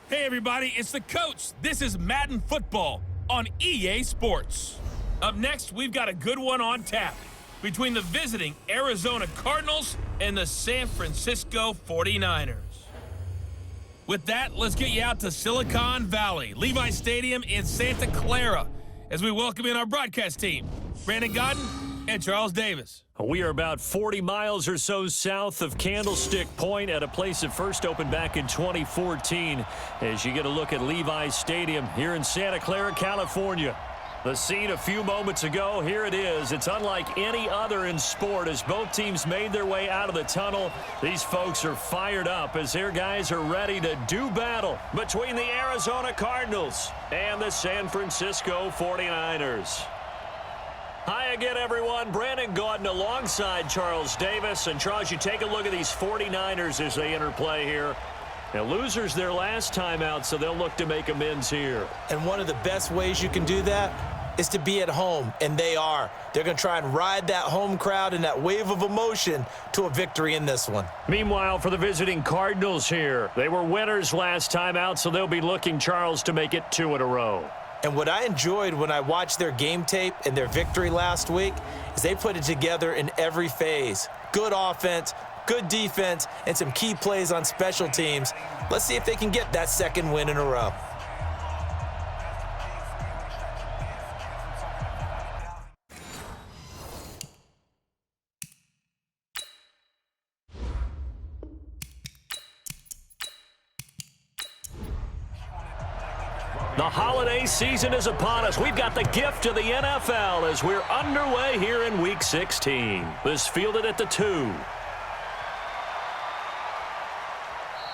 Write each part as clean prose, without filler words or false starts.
Hey everybody, it's the coach. This is Madden Football on EA Sports. Up next, we've got a good one on tap between the visiting Arizona Cardinals and the San Francisco 49ers. With that, let's get you out to Silicon Valley, Levi Stadium in Santa Clara, as we welcome in our broadcast team, Brandon Godden and Charles Davis. We are about 40 miles or so south of Candlestick Point at a place that first opened back in 2014 as you get a look at Levi Stadium here in Santa Clara, California. The scene a few moments ago, here it is. It's unlike any other in sport as both teams made their way out of the tunnel. These folks are fired up as their guys are ready to do battle between the Arizona Cardinals and the San Francisco 49ers. Hi again, everyone. Brandon Gaudin alongside Charles Davis. And, Charles, you take a look at these 49ers as they interplay here. Now, losers their last time out, so they'll look to make amends here. And one of the best ways you can do that is to be at home, and they are. They're going to try and ride that home crowd and that wave of emotion to a victory in this one. Meanwhile, for the visiting Cardinals here, they were winners last time out, so they'll be looking, Charles, to make it 2 in a row. And what I enjoyed when I watched their game tape and their victory last week is they put it together in every phase. Good offense, good defense, and some key plays on special teams. Let's see if they can get that second win in a row. The holiday season is upon us. We've got the gift of the NFL as we're underway here in Week 16. This fielded at the 2.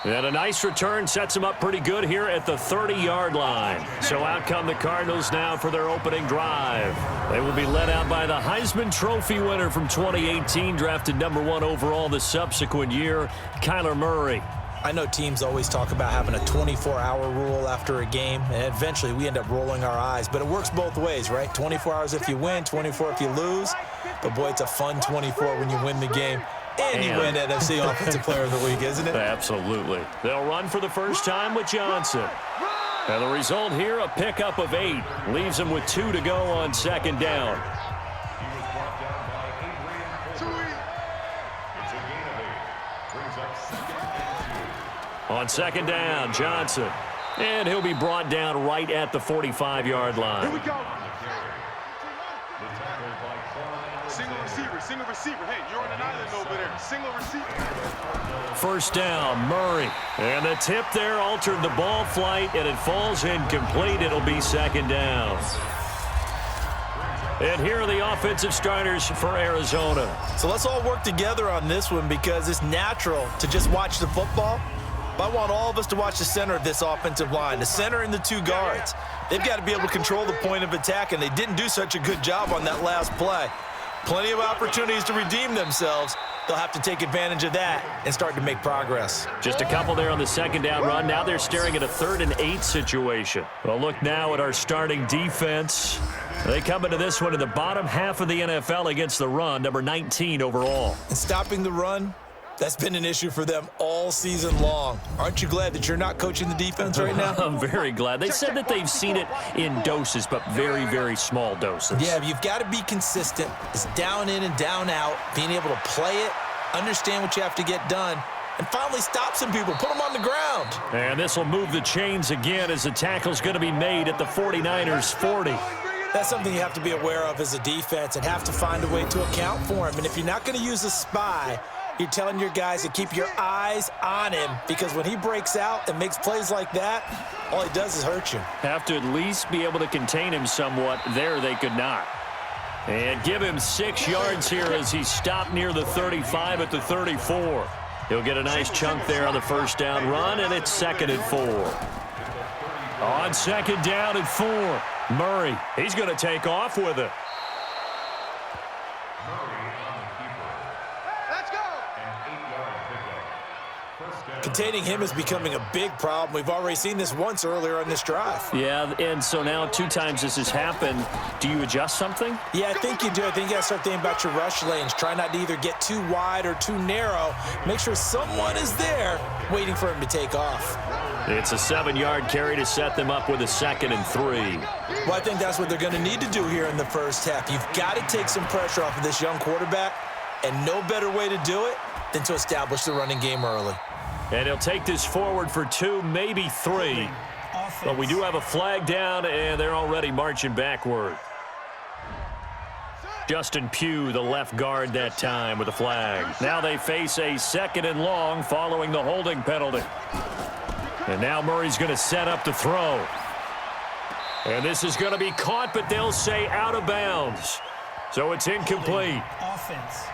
And a nice return sets them up pretty good here at the 30-yard line. So out come the Cardinals now for their opening drive. They will be led out by the Heisman Trophy winner from 2018, drafted #1 overall the subsequent year, Kyler Murray. I know teams always talk about having a 24-hour rule after a game, and eventually we end up rolling our eyes. But it works both ways, right? 24 hours if you win, 24 if you lose. But, boy, it's a fun 24 when you win the game. And you win NFC Offensive Player of the Week, isn't it? Absolutely. They'll run for the first time with Johnson. And the result here, a pickup of 8. Leaves them with 2 to go on second down. On second down, Johnson. And he'll be brought down right at the 45-yard line. Here we go. Single receiver. Hey, you're on an island over there. Single receiver. First down, Murray. And the tip there altered the ball flight, and it falls incomplete. It'll be second down. And here are the offensive starters for Arizona. So let's all work together on this one because it's natural to just watch the football. But I want all of us to watch the center of this offensive line, the center and the 2 guards. They've got to be able to control the point of attack, and they didn't do such a good job on that last play. Plenty of opportunities to redeem themselves. They'll have to take advantage of that and start to make progress. Just a couple there on the second down run. Now they're staring at a 3rd and 8 situation. Well, look now at our starting defense. They come into this one in the bottom half of the NFL against the run, number 19 overall. And stopping the run, that's been an issue for them all season long. Aren't you glad that you're not coaching the defense right now? I'm very glad. They said that they've seen it in doses, but very, very small doses. Yeah, you've got to be consistent. It's down in and down out, being able to play it, understand what you have to get done, and finally stop some people, put them on the ground. And this will move the chains again as the tackle's going to be made at the 49ers 40. That's something you have to be aware of as a defense and have to find a way to account for him. And if you're not going to use a spy, you're telling your guys to keep your eyes on him because when he breaks out and makes plays like that, all he does is hurt you. Have to at least be able to contain him somewhat. There they could not. And give him 6 yards here as he stopped near the 35 at the 34. He'll get a nice chunk there on the first down run, and it's 2nd and 4. On 2nd down and 4, Murray, he's going to take off with it. Containing him is becoming a big problem. We've already seen this once earlier on this drive. Yeah, and so now 2 times this has happened. Do you adjust something? Yeah, I think you do. I think you got to start thinking about your rush lanes. Try not to either get too wide or too narrow. Make sure someone is there waiting for him to take off. It's a 7-yard carry to set them up with a 2nd and 3. Well, I think that's what they're going to need to do here in the first half. You've got to take some pressure off of this young quarterback, and no better way to do it than to establish the running game early. And he'll take this forward for 2, maybe 3. But we do have a flag down, and they're already marching backward. Justin Pugh, the left guard that time with a flag. Now they face a 2nd and long following the holding penalty. And now Murray's going to set up the throw. And this is going to be caught, but they'll say out of bounds. So it's incomplete. Offense.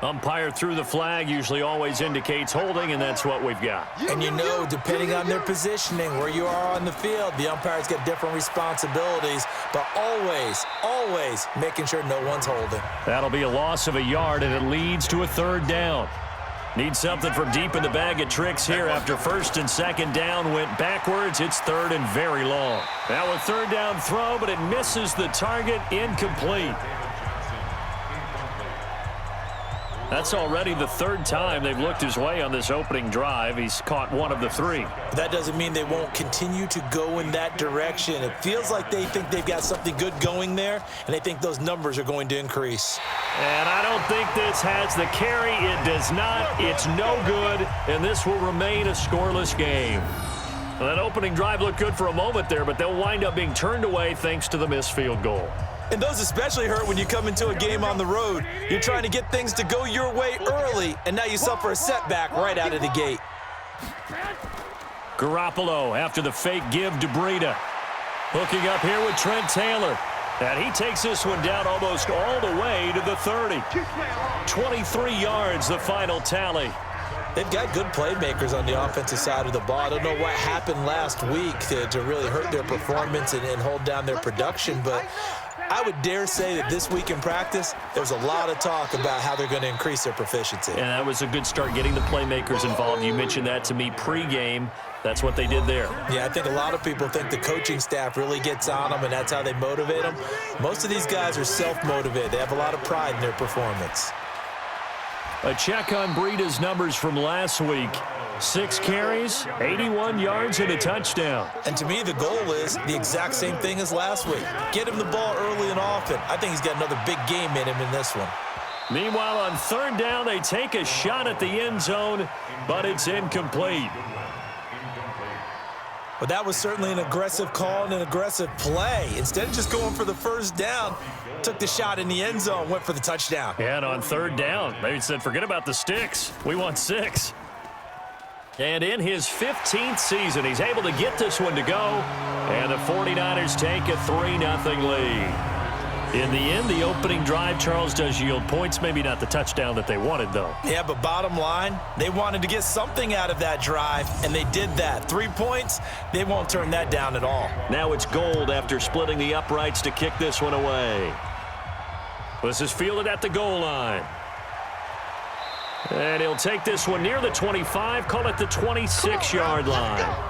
Umpire threw the flag, usually always indicates holding, and that's what we've got. And you know, depending on their positioning, where you are on the field, the umpires get different responsibilities, but always making sure no one's holding. That'll be a loss of a yard, and it leads to a 3rd down. Need something from deep in the bag of tricks here after 1st and 2nd down went backwards. It's 3rd and very long. Now a 3rd down throw, but it misses the target, incomplete. That's already the 3rd time they've looked his way on this opening drive. He's caught 1 of the 3. That doesn't mean they won't continue to go in that direction. It feels like they think they've got something good going there, and they think those numbers are going to increase. And I don't think this has the carry. It does not. It's no good, and this will remain a scoreless game. Well, that opening drive looked good for a moment there, but they'll wind up being turned away thanks to the missed field goal. And those especially hurt when you come into a game on the road. You're trying to get things to go your way early, and now you suffer a setback right out of the gate. Garoppolo after the fake give to Breida. Hooking up here with Trent Taylor. And he takes this one down almost all the way to the 30. 23 yards, the final tally. They've got good playmakers on the offensive side of the ball. I don't know what happened last week to really hurt their performance and hold down their production, but I would dare say that this week in practice, there's a lot of talk about how they're going to increase their proficiency. And that was a good start, getting the playmakers involved. You mentioned that to me pregame. That's what they did there. Yeah, I think a lot of people think the coaching staff really gets on them, and that's how they motivate them. Most of these guys are self-motivated. They have a lot of pride in their performance. A check on Breida's numbers from last week. 6 carries, 81 yards, and a touchdown. And to me, the goal is the exact same thing as last week. Get him the ball early and often. I think he's got another big game in him in this one. Meanwhile, on 3rd down, they take a shot at the end zone, but it's incomplete. But that was certainly an aggressive call and an aggressive play. Instead of just going for the 1st down, took the shot in the end zone, went for the touchdown. And on 3rd down, they said, forget about the sticks. We want 6. And in his 15th season, he's able to get this one to go. And the 49ers take a 3-0 lead. In the end, the opening drive, Charles, does yield points. Maybe not the touchdown that they wanted, though. Yeah, but bottom line, they wanted to get something out of that drive, and they did that. 3 points, they won't turn that down at all. Now it's Gold after splitting the uprights to kick this one away. This is fielded at the goal line. And he'll take this one near the 25, call it the 26-yard line.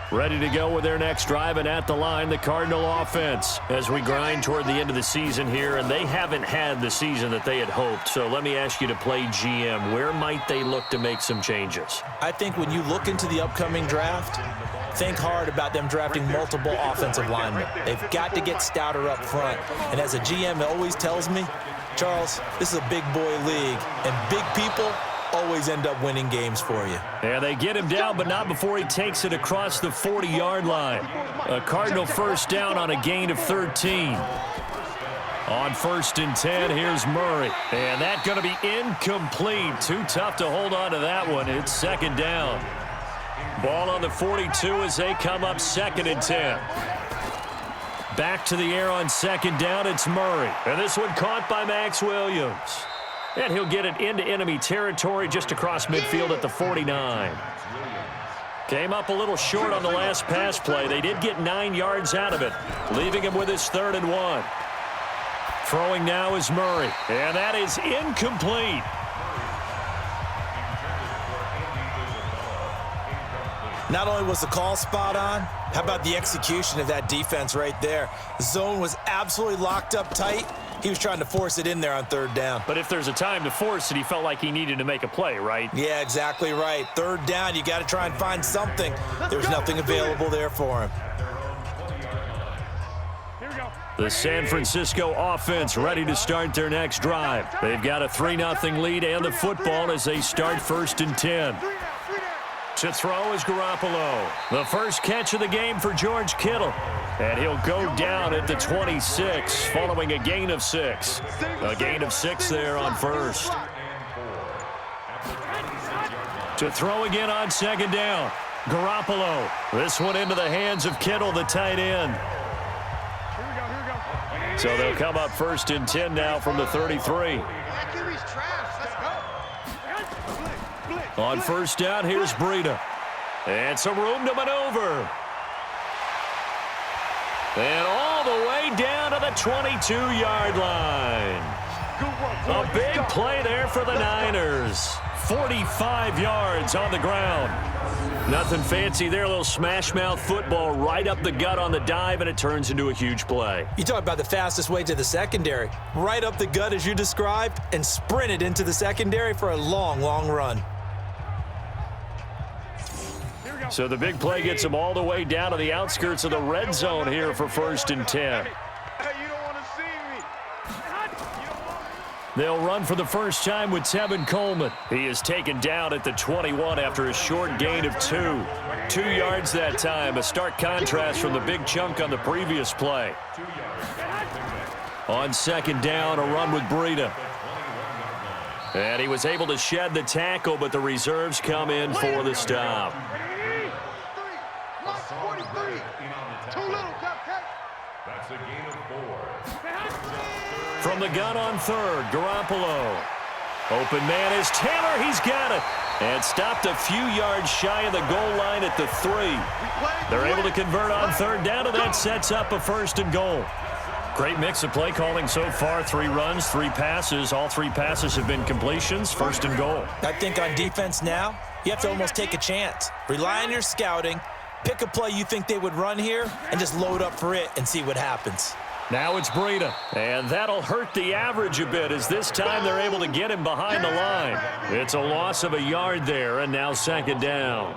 Ready to go with their next drive, and at the line, the Cardinal offense as we grind toward the end of the season here, and they haven't had the season that they had hoped. So let me ask you to play GM. Where might they look to make some changes? I think when you look into the upcoming draft, think hard about them drafting multiple offensive linemen. They've got to get stouter up front. And as a GM always tells me, Charles, this is a big boy league, and big people always end up winning games for you. Yeah, they get him down, but not before he takes it across the 40-yard line. A Cardinal 1st down on a gain of 13. On 1st and 10, here's Murray. And that's going to be incomplete. Too tough to hold on to that one. It's 2nd down. Ball on the 42 as they come up 2nd and 10. Back to the air on 2nd down, it's Murray. And this one caught by Max Williams. And he'll get it into enemy territory just across midfield at the 49. Came up a little short on the last pass play. They did get 9 yards out of it, leaving him with his 3rd and 1. Throwing now is Murray, and that is incomplete. Not only was the call spot on, how about the execution of that defense right there? The zone was absolutely locked up tight, He was trying to force it in there on third down. But if there's a time to force it, he felt like he needed to make a play, right? Yeah, exactly right. Third down, you got to try and find something. There's nothing available there for him. The San Francisco offense ready to start their next drive. They've got a 3-0 lead and the football as they start 1st and 10. To throw is Garoppolo. The first catch of the game for George Kittle. And he'll go down at the 26 following a gain of 6. A gain of 6 there on first. To throw again on 2nd down. Garoppolo. This one into the hands of Kittle, the tight end. So they'll come up 1st and 10 now from the 33. On 1st down, here's Breida. And some room to maneuver. And all the way down to the 22-yard line. A big play there for the Niners. 45 yards on the ground. Nothing fancy there, a little smash-mouth football right up the gut on the dive, and it turns into a huge play. You talk about the fastest way to the secondary. Right up the gut as you described, and sprinted into the secondary for a long, long run. So the big play gets him all the way down to the outskirts of the red zone here for 1st and 10. They'll run for the first time with Tevin Coleman. He is taken down at the 21 after a short gain of 2. 2 yards that time, a stark contrast from the big chunk on the previous play. On 2nd down, a run with Breida. And he was able to shed the tackle, but the reserves come in for the stop. From the gun on 3rd, Garoppolo. Open man is Taylor. He's got it. And stopped a few yards shy of the goal line at the 3. They're able to convert on 3rd down, and that sets up a 1st and goal. Great mix of play calling so far. 3 runs, 3 passes. All 3 passes have been completions. 1st and goal. I think on defense now, you have to almost take a chance. Rely on your scouting. Pick a play you think they would run here, and just load up for it and see what happens. Now it's Breida, and that'll hurt the average a bit as this time they're able to get him behind the line. It's a loss of a yard there, and now 2nd down.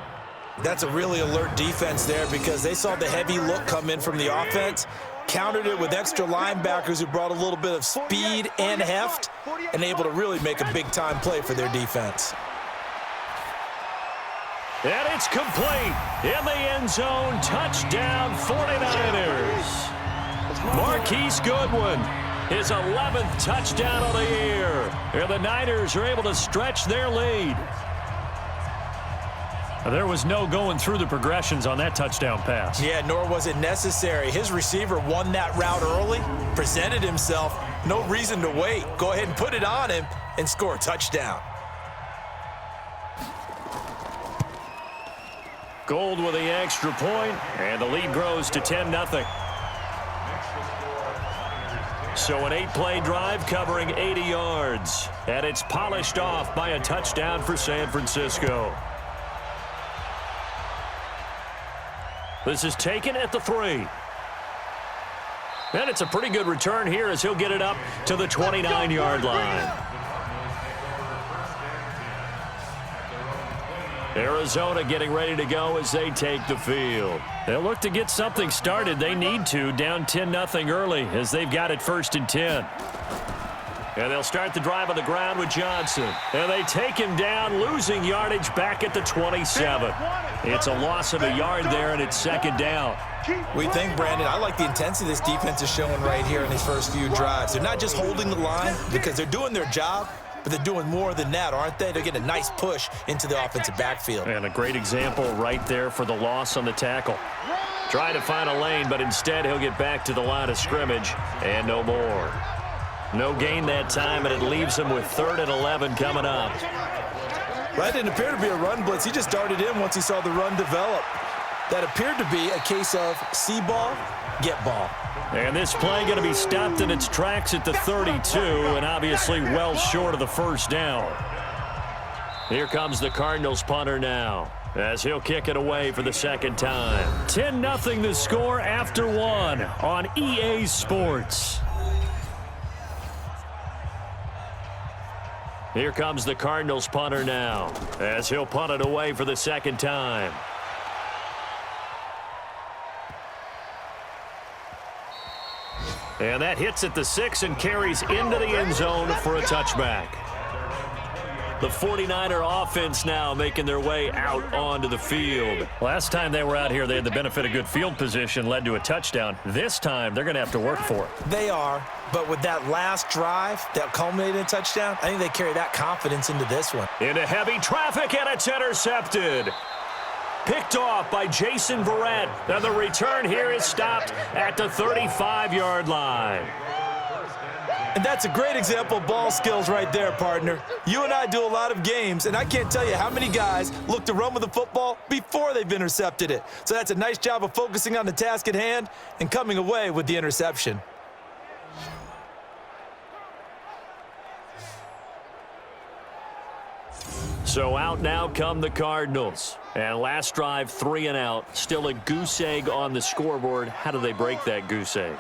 That's a really alert defense there because they saw the heavy look come in from the offense, countered it with extra linebackers who brought a little bit of speed and heft, and able to really make a big-time play for their defense. And it's complete in the end zone. Touchdown, 49ers. Marquise Goodwin, his 11th touchdown of the year. And the Niners are able to stretch their lead. There was no going through the progressions on that touchdown pass. Yeah, nor was it necessary. His receiver won that route early, presented himself. No reason to wait. Go ahead and put it on him and score a touchdown. Gold with the extra point, and the lead grows to 10-0. So an 8-play drive covering 80 yards, and it's polished off by a touchdown for San Francisco. This is taken at the 3. And it's a pretty good return here as he'll get it up to the 29-yard line. Arizona getting ready to go as they take the field. They'll look to get something started. They need to, down 10-0 early as they've got it 1st and 10. And they'll start the drive on the ground with Johnson. And they take him down, losing yardage back at the 27. It's a loss of a yard there, and it's 2nd down. We think, Brandon, I like the intensity this defense is showing right here in these first few drives. They're not just holding the line because they're doing their job, but they're doing more than that, aren't they? They're getting a nice push into the offensive backfield. And a great example right there for the loss on the tackle. Trying to find a lane, but instead he'll get back to the line of scrimmage and no more. No gain that time, and it leaves him with 3rd and 11 coming up. That didn't appear to be a run blitz. He just darted in once he saw the run develop. That appeared to be a case of see ball, get ball. And this play going to be stopped in its tracks at the 32, and obviously well short of the 1st down. Here comes the Cardinals punter now, as he'll kick it away for the 2nd time. 10-0 the score after 1 on EA Sports. Here comes the Cardinals punter now, as he'll punt it away for the second time. And that hits at the 6 and carries into the end zone for a touchback. The 49er offense now making their way out onto the field. Last time they were out here, they had the benefit of good field position, led to a touchdown. This time, they're going to have to work for it. They are, but with that last drive that culminated in a touchdown, I think they carry that confidence into this one. Into heavy traffic, and it's intercepted. Picked off by Jason Verrett. And the return here is stopped at the 35-yard line. And that's a great example of ball skills right there, partner. You and I do a lot of games, and I can't tell you how many guys look to run with the football before they've intercepted it. So that's a nice job of focusing on the task at hand and coming away with the interception. So out now come the Cardinals. And last drive, 3 and out. Still a goose egg on the scoreboard. How do they break that goose egg?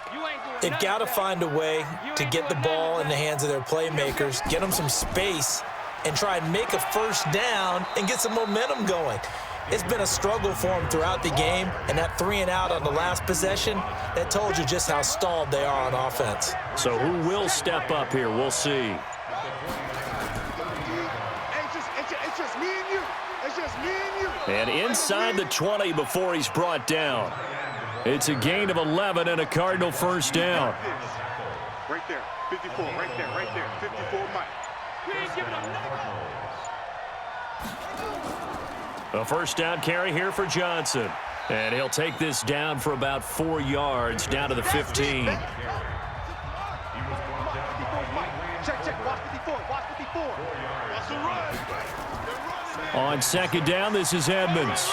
They've got to find a way to get the ball in the hands of their playmakers, get them some space, and try and make a first down and get some momentum going. It's been a struggle for them throughout the game, and that 3 and out on the last possession, that told you just how stalled they are on offense. So who will step up here? We'll see. It's just me and you. It's just me and you. And inside the 20 before he's brought down. It's a gain of 11 and a Cardinal first down. Right there, 54, right there, 54, Mike. A first down carry here for Johnson. And he'll take this down for about 4 yards, down to the 15. Check, watch 54, watch 54. That's a run. On second down, this is Edmonds.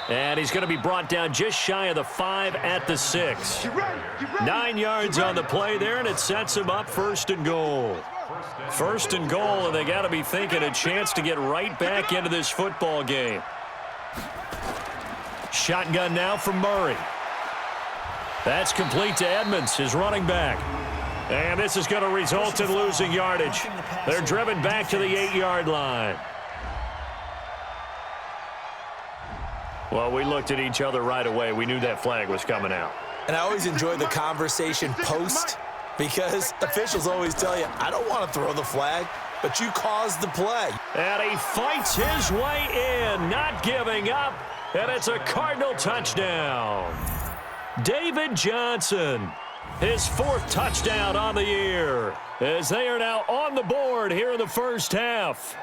And he's going to be brought down just shy of the 5 at the 6. 9 yards on the play there, and it sets him up first and goal. First and goal, and they got to be thinking a chance to get right back into this football game. Shotgun now from Murray. That's complete to Edmonds, his running back. And this is going to result in losing yardage. They're driven back to the 8-yard line. Well, we looked at each other right away. We knew that flag was coming out. And I always enjoy the conversation post because officials always tell you, I don't want to throw the flag, but you caused the play. And he fights his way in, not giving up, and it's a Cardinal touchdown. David Johnson, his 4th touchdown on the year, as they are now on the board here in the first half.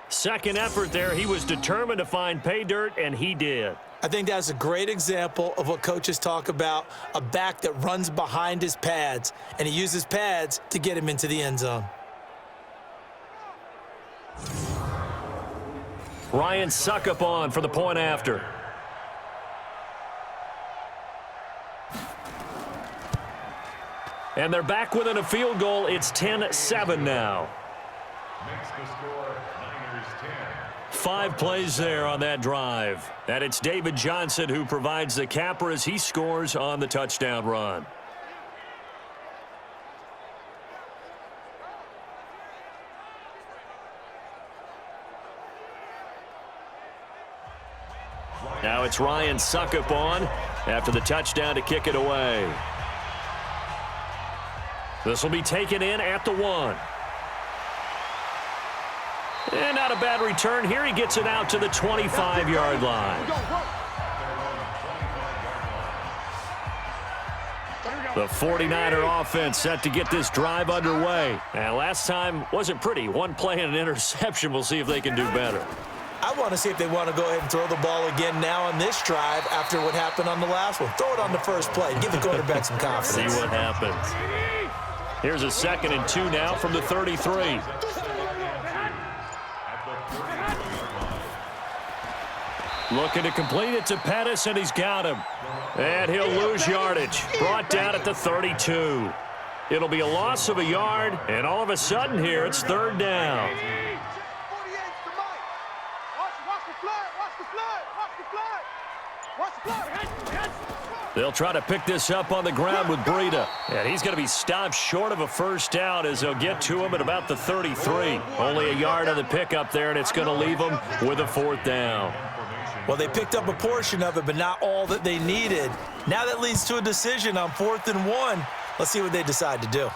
Second effort there, he was determined to find pay dirt, and he did. I think that's a great example of what coaches talk about, a back that runs behind his pads, and he uses pads to get him into the end zone. Ryan Suckup on for the point after. And they're back within a field goal. It's 10-7 now. 5 plays there on that drive. And it's David Johnson who provides the capper as he scores on the touchdown run. Now it's Ryan Suckup on after the touchdown to kick it away. This will be taken in at the 1. And not a bad return here. He gets it out to the 25-yard line. The 49er offense set to get this drive underway. And last time wasn't pretty. 1 play and an interception. We'll see if they can do better. I want to see if they want to go ahead and throw the ball again now on this drive after what happened on the last one. Throw it on the first play. Give the quarterback some confidence. See what happens. Here's a 2nd and 2 now from the 33. Looking to complete it to Pettis, and he's got him. And he'll lose yardage. Brought down at the 32. It'll be a loss of a yard, and all of a sudden here, it's 3rd down. They'll try to pick this up on the ground with Breida. And he's going to be stopped short of a first down as they'll get to him at about the 33. Only a yard on the pickup there, and it's going to leave them with a 4th down. Well, they picked up a portion of it, but not all that they needed. Now that leads to a decision on 4th and 1. Let's see what they decide to do.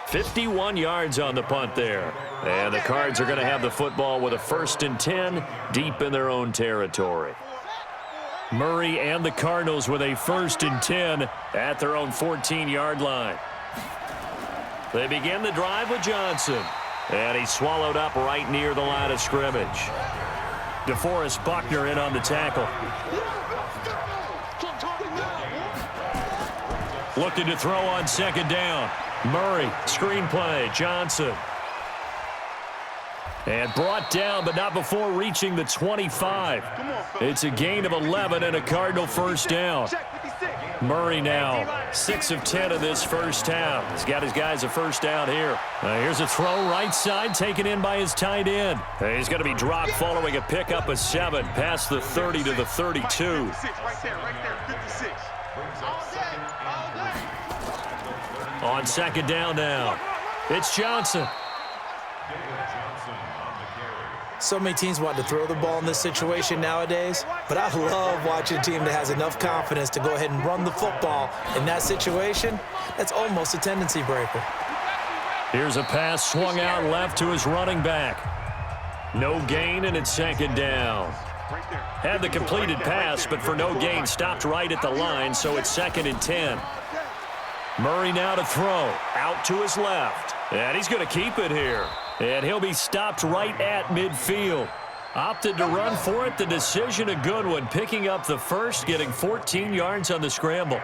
51 yards on the punt there. And the Cards are going to have the football with a 1st and 10 deep in their own territory. Murray and the Cardinals with a 1st and 10 at their own 14-yard line. They begin the drive with Johnson. And he's swallowed up right near the line of scrimmage. DeForest Buckner in on the tackle. Looking to throw on 2nd down. Murray, screen play, Johnson. And brought down, but not before reaching the 25. It's a gain of 11 and a Cardinal 1st down. Murray now 6 of 10 of this first half. He's got his guys a 1st down here. Here's a throw right side taken in by his tight end. He's going to be dropped following a pickup of 7 past the 30 to the 32. On 2nd down now, it's Johnson. So many teams want to throw the ball in this situation nowadays, but I love watching a team that has enough confidence to go ahead and run the football. In that situation, that's almost a tendency breaker. Here's a pass swung out left to his running back. No gain, and it's 2nd down. Had the completed pass, but for no gain, stopped right at the line, so it's 2nd and 10. Murray now to throw, out to his left, and he's going to keep it here. And he'll be stopped right at midfield. Opted to run for it. The decision a good one. Picking up the 1st, getting 14 yards on the scramble.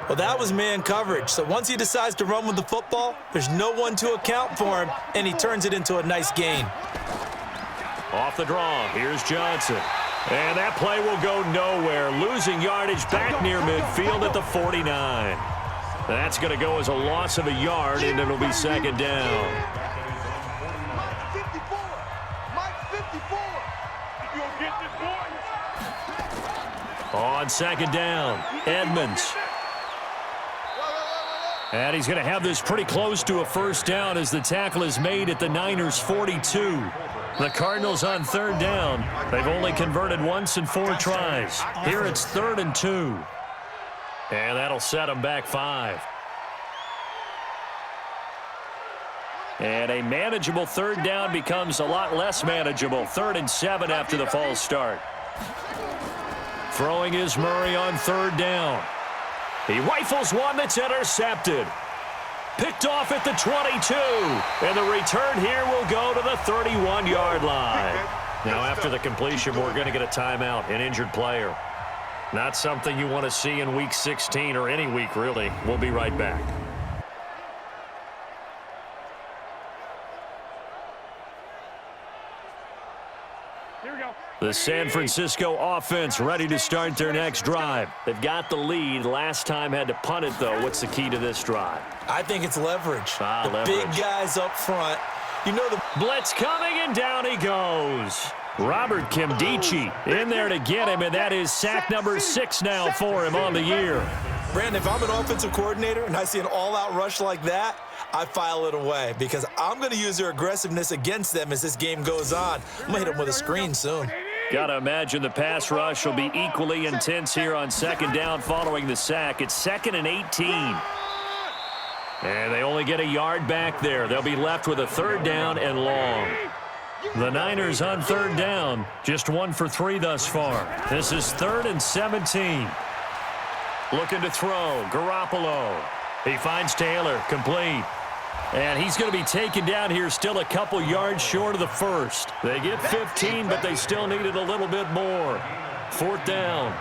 Well, that was man coverage. So once he decides to run with the football, there's no one to account for him, and he turns it into a nice gain. Off the draw, here's Johnson. And that play will go nowhere. Losing yardage back near midfield at the 49. That's going to go as a loss of a yard, and it'll be 2nd down. On 2nd down, Edmonds. And he's going to have this pretty close to a 1st down as the tackle is made at the Niners' 42. The Cardinals on 3rd down. They've only converted once in 4 tries. Here it's 3rd and 2. And that'll set them back 5. And a manageable 3rd down becomes a lot less manageable. 3rd and 7 after the false start. Throwing is Murray on 3rd down. He rifles one that's intercepted. Picked off at the 22. And the return here will go to the 31-yard line. Now after the completion, we're going to get a timeout, an injured player. Not something you want to see in Week 16 or any week, really. We'll be right back. The San Francisco offense ready to start their next drive. They've got the lead. Last time had to punt it, though. What's the key to this drive? I think it's leverage. Leverage. Big guys up front. You know the blitz coming, and down he goes. Robert Kimdichie in there to get him, and that is sack number 6 now for him on the year. Brandon, if I'm an offensive coordinator and I see an all-out rush like that, I file it away because I'm going to use their aggressiveness against them as this game goes on. I'm going to hit them with a screen soon. Got to imagine the pass rush will be equally intense here on 2nd down following the sack. It's 2nd and 18. And they only get a yard back there. They'll be left with a 3rd down and long. The Niners on 3rd down, just 1 for 3 thus far. This is 3rd and 17. Looking to throw, Garoppolo. He finds Taylor, complete. And he's going to be taken down here still a couple yards short of the 1st. They get 15, but they still needed a little bit more. 4th down.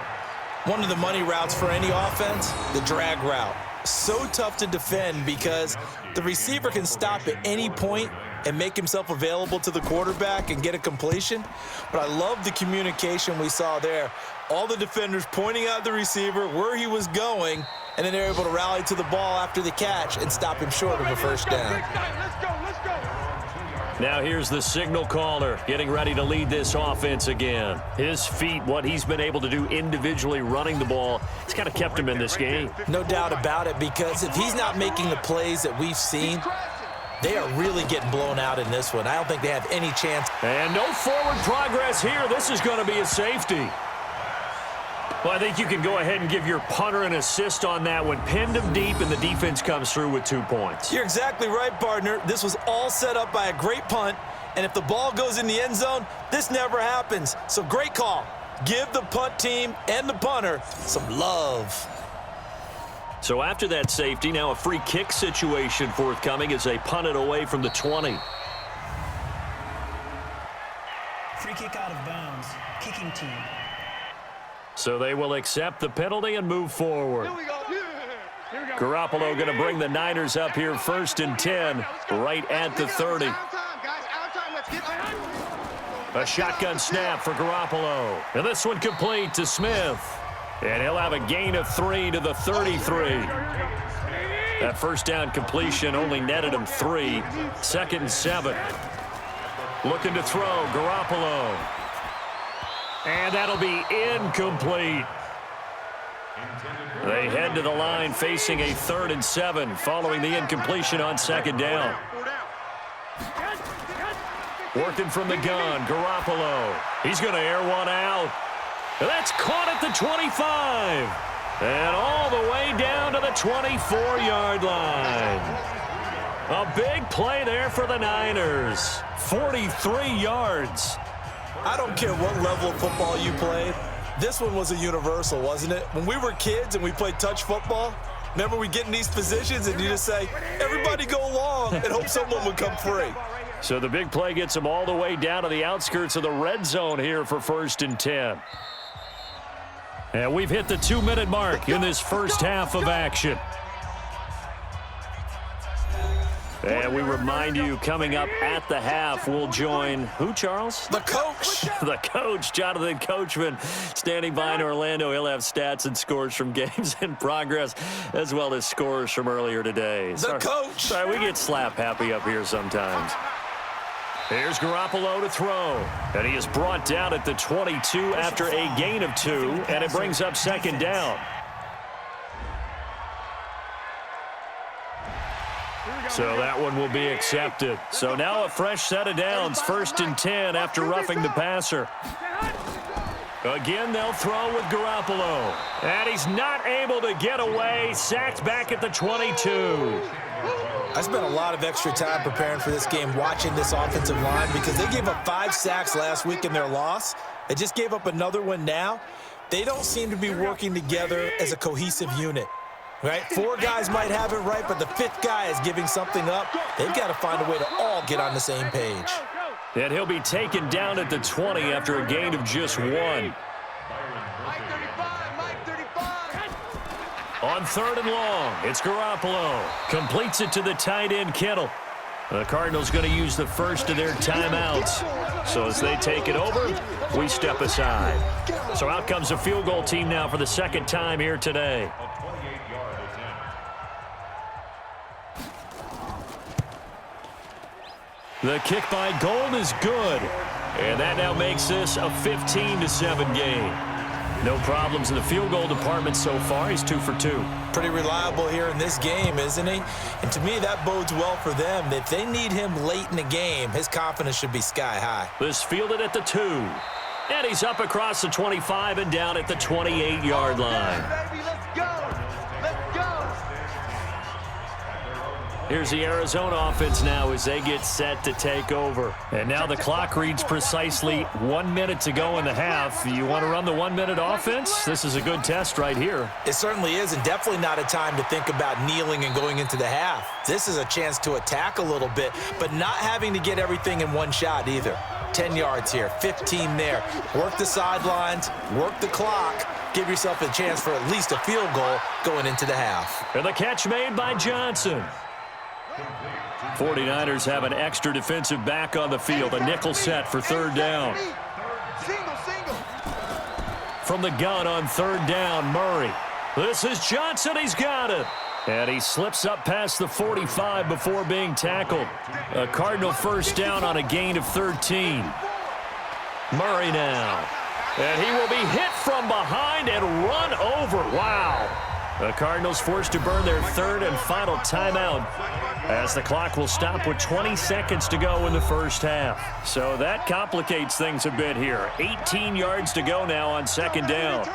One of the money routes for any offense, the drag route. So tough to defend because the receiver can stop at any point and make himself available to the quarterback and get a completion. But I love the communication we saw there. All the defenders pointing out the receiver, where he was going, and then they're able to rally to the ball after the catch and stop him short of a 1st down. Now here's the signal caller getting ready to lead this offense again. His feet, what he's been able to do individually running the ball, it's kind of kept him in this game. No doubt about it, because if he's not making the plays that we've seen, they are really getting blown out in this one. I don't think they have any chance. And no forward progress here. This is going to be a safety. Well, I think you can go ahead and give your punter an assist on that one. Pinned him deep, and the defense comes through with 2 points. You're exactly right, partner. This was all set up by a great punt, and if the ball goes in the end zone, this never happens. So great call. Give the punt team and the punter some love. So after that safety, now a free kick situation forthcoming as they punt it away from the 20. Free kick out of bounds. Kicking team. So they will accept the penalty and move forward. Garoppolo going to bring the Niners up here 1st and 10, right at the 30. A shotgun snap for Garoppolo. And this one complete to Smith. And he'll have a gain of 3 to the 33. That first down completion only netted him 3. 2nd and 7. Looking to throw, Garoppolo. And that'll be incomplete. They head to the line facing a 3rd and 7 following the incompletion on 2nd down. Working from the gun, Garoppolo. He's going to air one out. That's caught at the 25. And all the way down to the 24-yard line. A big play there for the Niners. 43 yards. I don't care what level of football you played. This one was a universal, wasn't it? When we were kids and we played touch football, remember we get in these positions and you just say, everybody go long, and hope someone would come free. So the big play gets them all the way down to the outskirts of the red zone here for 1st and 10. And we've hit the 2-minute mark in this first half of action. And we remind you, coming up at the half, we'll join who, Charles? The coach. The coach, Jonathan Coachman, standing by in Orlando. He'll have stats and scores from games in progress, as well as scores from earlier today. The coach. Sorry, we get slap happy up here sometimes. Here's Garoppolo to throw. And he is brought down at the 22 after a gain of 2, and it brings up 2nd down. So that one will be accepted. So now a fresh set of downs, 1st and 10 after roughing the passer. Again, they'll throw with Garoppolo. And he's not able to get away. Sacked back at the 22. I spent a lot of extra time preparing for this game, watching this offensive line, because they gave up 5 sacks last week in their loss. They just gave up another one now. They don't seem to be working together as a cohesive unit. Right? 4 guys might have it right, but the 5th guy is giving something up. They've got to find a way to all get on the same page. And he'll be taken down at the 20 after a gain of just 1. On 3rd and long, it's Garoppolo. Completes it to the tight end, Kittle. The Cardinals going to use the first of their timeouts. So as they take it over, we step aside. So out comes the field goal team now for the 2nd time here today. The kick by Gold is good. And that now makes this a 15-7 game. No problems in the field goal department so far. He's 2 for 2. Pretty reliable here in this game, isn't he? And to me, that bodes well for them. If they need him late in the game, his confidence should be sky high. This fielded at the 2. And he's up across the 25 and down at the 28-yard line. Baby, let's go. Let's go. Here's the Arizona offense now as they get set to take over. And now the clock reads precisely 1 minute to go in the half. You want to run the 1-minute offense? This is a good test right here. It certainly is, and definitely not a time to think about kneeling and going into the half. This is a chance to attack a little bit, but not having to get everything in one shot either. 10 yards here, 15 there. Work the sidelines, work the clock. Give yourself a chance for at least a field goal going into the half. And the catch made by Johnson. 49ers have an extra defensive back on the field. A nickel set for 3rd down. Single. From the gun on 3rd down, Murray. This is Johnson. He's got it. And he slips up past the 45 before being tackled. A Cardinal first down on a gain of 13. Murray now. And he will be hit from behind and run over. Wow. The Cardinals forced to burn their third and final timeout as the clock will stop with 20 seconds to go in the first half. So that complicates things a bit here. 18 yards to go now on second down.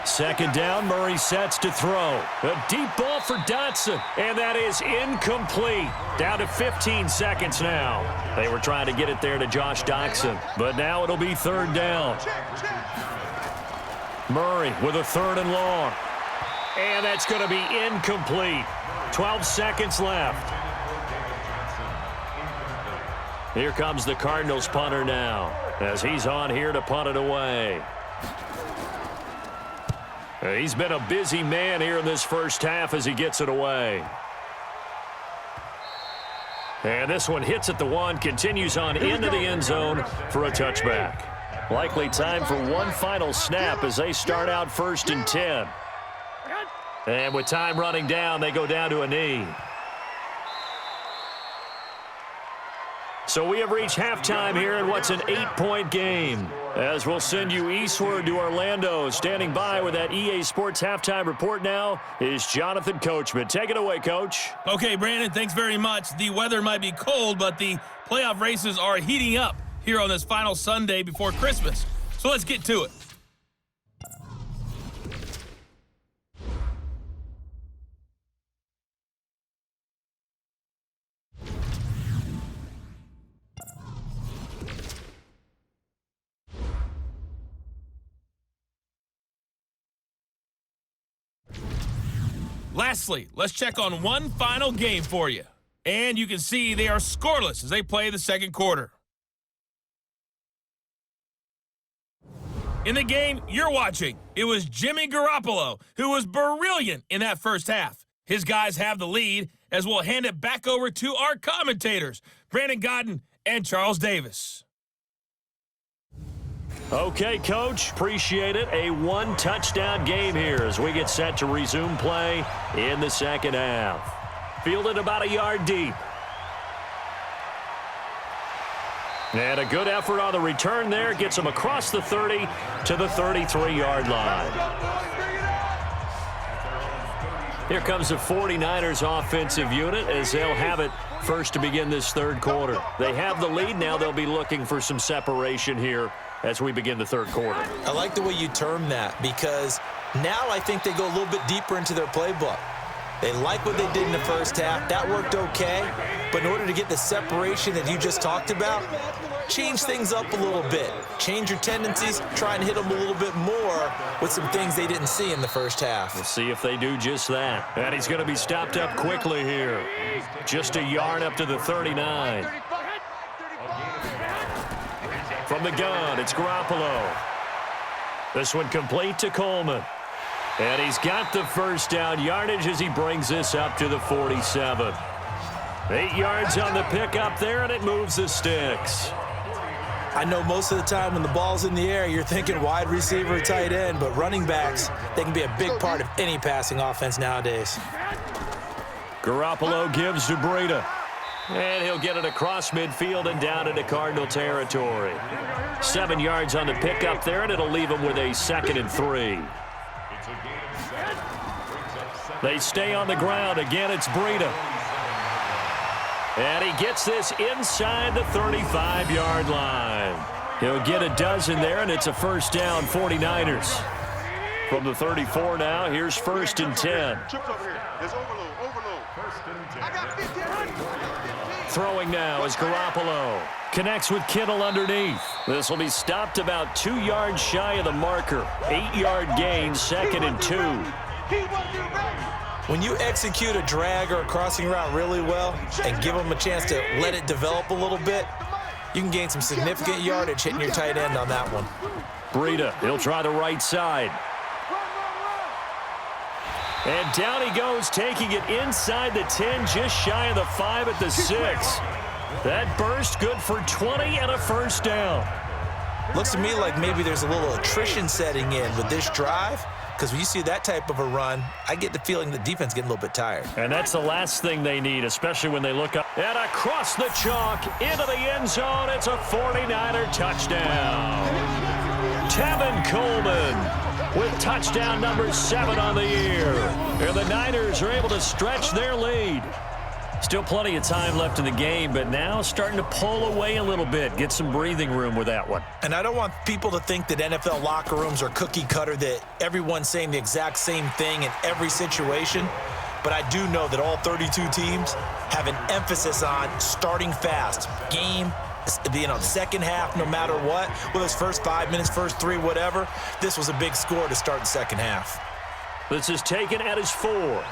Second down, Murray sets to throw. A deep ball for Dotson, and that is incomplete. Down to 15 seconds now. They were trying to get it there to Josh Doctson, but now it'll be third down. Murray with a third and long. And that's going to be incomplete. 12 seconds left. Here comes the Cardinals punter now as he's on here to punt it away. He's been a busy man here in this first half as he gets it away. And this one hits at the one, continues on into the end zone for a touchback. Likely time for one final snap as they start out 1st and 10. And with time running down, they go down to a knee. So we have reached halftime here in what's an 8-point game. As we'll send you eastward to Orlando. Standing by with that EA Sports halftime report now is Jonathan Coachman. Take it away, Coach. Okay, Brandon, thanks very much. The weather might be cold, but the playoff races are heating up here on this final Sunday before Christmas. So let's get to it. Lastly, let's check on one final game for you. And you can see they are scoreless as they play the second quarter. In the game you're watching, it was Jimmy Garoppolo who was brilliant in that first half. His guys have the lead as we'll hand it back over to our commentators, Brandon Godden and Charles Davis. Okay, Coach, appreciate it. A one-touchdown game here as we get set to resume play in the second half. Fielded about a yard deep. And a good effort on the return there. Gets him across the 30 to the 33-yard line. Here comes the 49ers offensive unit as they'll have it first to begin this third quarter. They have the lead. Now they'll be looking for some separation here as we begin the third quarter. I like the way you term that because now I think they go a little bit deeper into their playbook. They like what they did in the first half. That worked okay. But in order to get the separation that you just talked about, change things up a little bit. Change your tendencies. Try and hit them a little bit more with some things they didn't see in the first half. We'll see if they do just that. And he's going to be stopped up quickly here. Just a yard up to the 39. From the gun, it's Garoppolo. This one complete to Coleman. And he's got the first down yardage as he brings this up to the 47. 8 yards on the pickup there, and it moves the sticks. I know most of the time when the ball's in the air, you're thinking wide receiver, tight end, but running backs, they can be a big part of any passing offense nowadays. Garoppolo gives to Breida. And he'll get it across midfield and down into Cardinal territory. 7 yards on the pickup there, and it'll leave him with a 2nd and 3. They stay on the ground. Again, it's Breida. And he gets this inside the 35-yard line. He'll get a dozen there, and it's a first down, 49ers. From the 34 now, here's 1st and 10. Throwing now is Garoppolo. Connects with Kittle underneath. This will be stopped about 2 yards shy of the marker. 8-yard gain, 2nd and 2. When you execute a drag or a crossing route really well and give them a chance to let it develop a little bit, you can gain some significant yardage hitting your tight end on that one. Breida, he'll try the right side. And down he goes, taking it inside the 10, just shy of the 5 at the 6. That burst good for 20 and a first down. Looks to me like maybe there's a little attrition setting in with this drive because when you see that type of a run, I get the feeling the defense getting a little bit tired. And that's the last thing they need, especially when they look up. And across the chalk, into the end zone, it's a 49er touchdown. Tevin Coleman with touchdown number 7 on the year. And the Niners are able to stretch their lead. Still plenty of time left in the game, but now starting to pull away a little bit, get some breathing room with that one. And I don't want people to think that NFL locker rooms are cookie cutter, that everyone's saying the exact same thing in every situation. But I do know that all 32 teams have an emphasis on starting fast. Game, second half, no matter what. Whether it's first 5 minutes, first 3, whatever. This was a big score to start the second half. This is taken at his 4.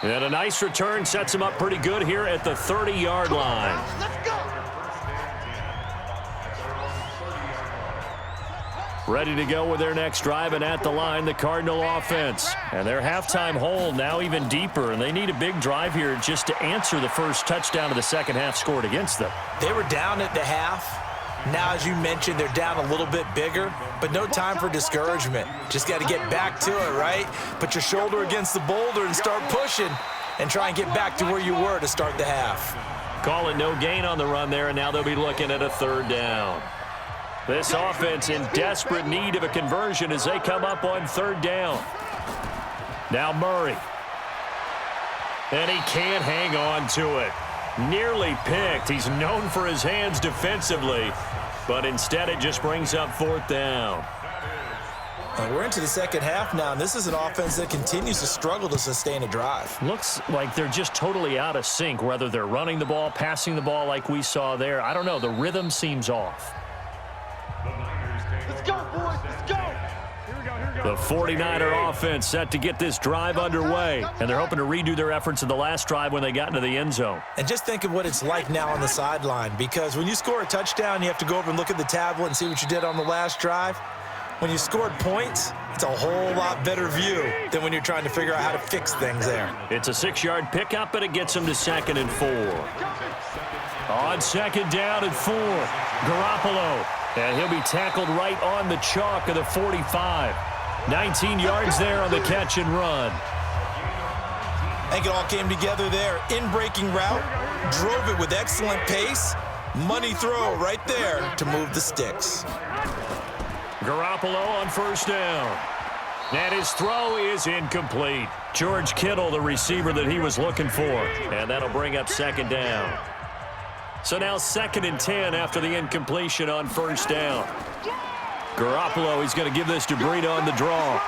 And a nice return sets him up pretty good here at the 30-yard line. Let's go. Ready to go with their next drive, and at the line, the Cardinal offense. And their halftime hole now even deeper, and they need a big drive here just to answer the first touchdown of the second half scored against them. They were down at the half. Now, as you mentioned, they're down a little bit bigger, but no time for discouragement. Just got to get back to it, right? Put your shoulder against the boulder and start pushing and try and get back to where you were to start the half. Call it no gain on the run there, and now they'll be looking at a 3rd down. This offense in desperate need of a conversion as they come up on 3rd down. Now Murray. And he can't hang on to it. Nearly picked. He's known for his hands defensively, but instead it just brings up 4th down. We're into the second half now, and this is an offense that continues to struggle to sustain a drive. Looks like they're just totally out of sync, whether they're running the ball, passing the ball like we saw there. I don't know. The rhythm seems off. Let's go, boys. Let's go. Here we go. Here we go. The 49er offense set to get this drive underway, and they're hoping to redo their efforts in the last drive when they got into the end zone. And just think of what it's like now on the sideline, because when you score a touchdown, you have to go over and look at the tablet and see what you did on the last drive. When you scored points, it's a whole lot better view than when you're trying to figure out how to fix things there. It's a 6-yard pickup, but it gets them to 2nd and 4. On 2nd down and 4, Garoppolo. And he'll be tackled right on the chalk of the 45. 19 yards there on the catch and run. I think it all came together there. In-breaking route, drove it with excellent pace. Money throw right there to move the sticks. Garoppolo on 1st down. And his throw is incomplete. George Kittle, the receiver that he was looking for. And that'll bring up 2nd down. So now 2nd and 10 after the incompletion on 1st down. Garoppolo, he's going to give this to Breida on the draw.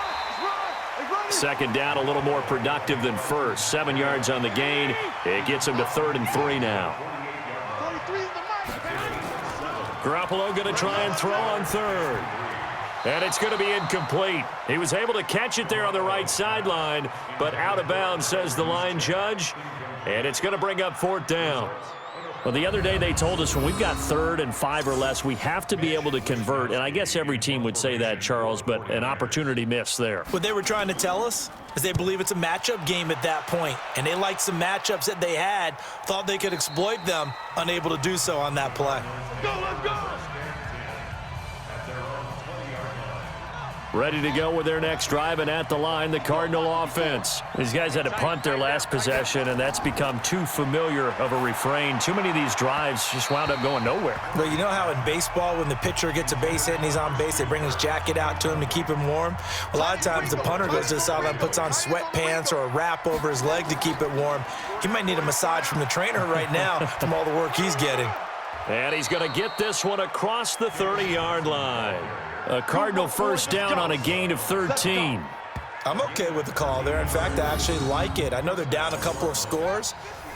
2nd down, a little more productive than 1st. 7 yards on the gain. It gets him to 3rd and 3 now. Garoppolo going to try and throw on 3rd. And it's going to be incomplete. He was able to catch it there on the right sideline, but out of bounds, says the line judge. And it's going to bring up 4th down. Well, the other day they told us when we've got 3rd and 5 or less, we have to be able to convert. And I guess every team would say that, Charles, but an opportunity missed there. What they were trying to tell us is they believe it's a matchup game at that point. And they liked some matchups that they had, thought they could exploit them, unable to do so on that play. Let's go. Ready to go with their next drive, and at the line, the Cardinal offense. These guys had to punt their last possession, and that's become too familiar of a refrain. Too many of these drives just wound up going nowhere. But you know how in baseball, when the pitcher gets a base hit and he's on base, they bring his jacket out to him to keep him warm? A lot of times the punter goes to the sideline, puts on sweatpants or a wrap over his leg to keep it warm. He might need a massage from the trainer right now from all the work he's getting. And he's going to get this one across the 30-yard line. A Cardinal 1st down on a gain of 13. I'm okay with the call there. In fact, I actually like it. I know they're down a couple of scores,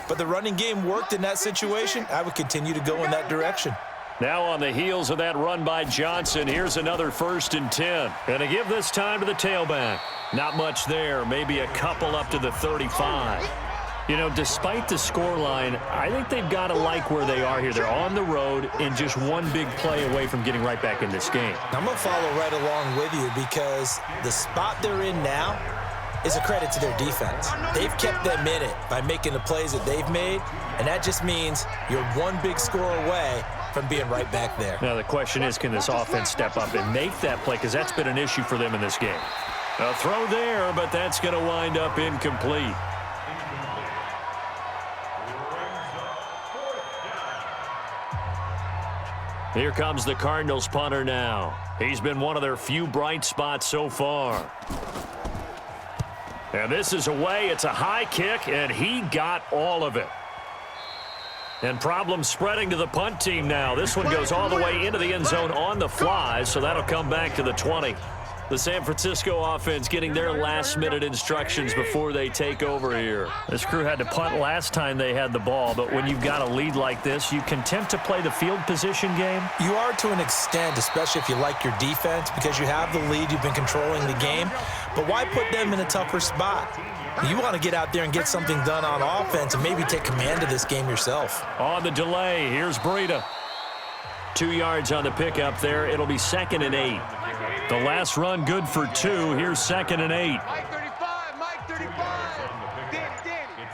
but the running game worked in that situation. I would continue to go in that direction. Now on the heels of that run by Johnson, here's another 1st and 10. And to give this time to the tailback. Not much there, maybe a couple up to the 35. You know, despite the scoreline, I think they've got to like where they are here. They're on the road and just one big play away from getting right back in this game. I'm going to follow right along with you because the spot they're in now is a credit to their defense. They've kept them in it by making the plays that they've made, and that just means you're one big score away from being right back there. Now the question is, can this offense step up and make that play? Because that's been an issue for them in this game. A throw there, but that's going to wind up incomplete. Here comes the Cardinals punter now. He's been one of their few bright spots so far. And this is away. It's a high kick, and he got all of it. And problems spreading to the punt team now. This one goes all the way into the end zone on the fly, so that'll come back to the 20. The San Francisco offense getting their last-minute instructions before they take over here. This crew had to punt last time they had the ball, but when you've got a lead like this, you content to play the field position game? You are to an extent, especially if you like your defense, because you have the lead, you've been controlling the game. But why put them in a tougher spot? You want to get out there and get something done on offense and maybe take command of this game yourself. On the delay, here's Breida. 2 yards on the pickup there. It'll be 2nd and 8. The last run good for 2. Here's 2nd and 8. Mike 35, Mike 35. Danny.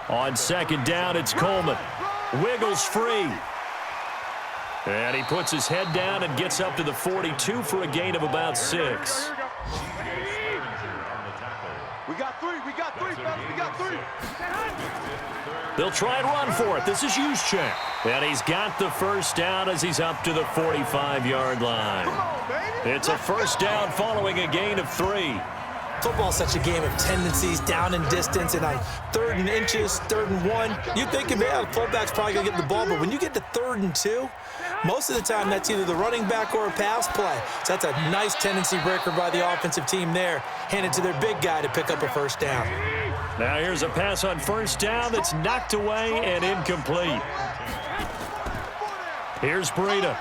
On 2nd down, it's Coleman. Wiggles free. And he puts his head down and gets up to the 42 for a gain of about 6. We got three, fellas, we got 3. They'll try and run for it. This is Juszczyk. And he's got the first down as he's up to the 45-yard line. Come on, baby. It's a first down following a gain of 3. Football's such a game of tendencies, down and distance, and on 3rd and inches, 3rd and 1, you think, yeah, the fullback's probably going to get the ball, but when you get to 3rd and 2, most of the time that's either the running back or a pass play. So that's a nice tendency breaker by the offensive team there, handed to their big guy to pick up a first down. Now here's a pass on first down that's knocked away and incomplete. Here's Breida.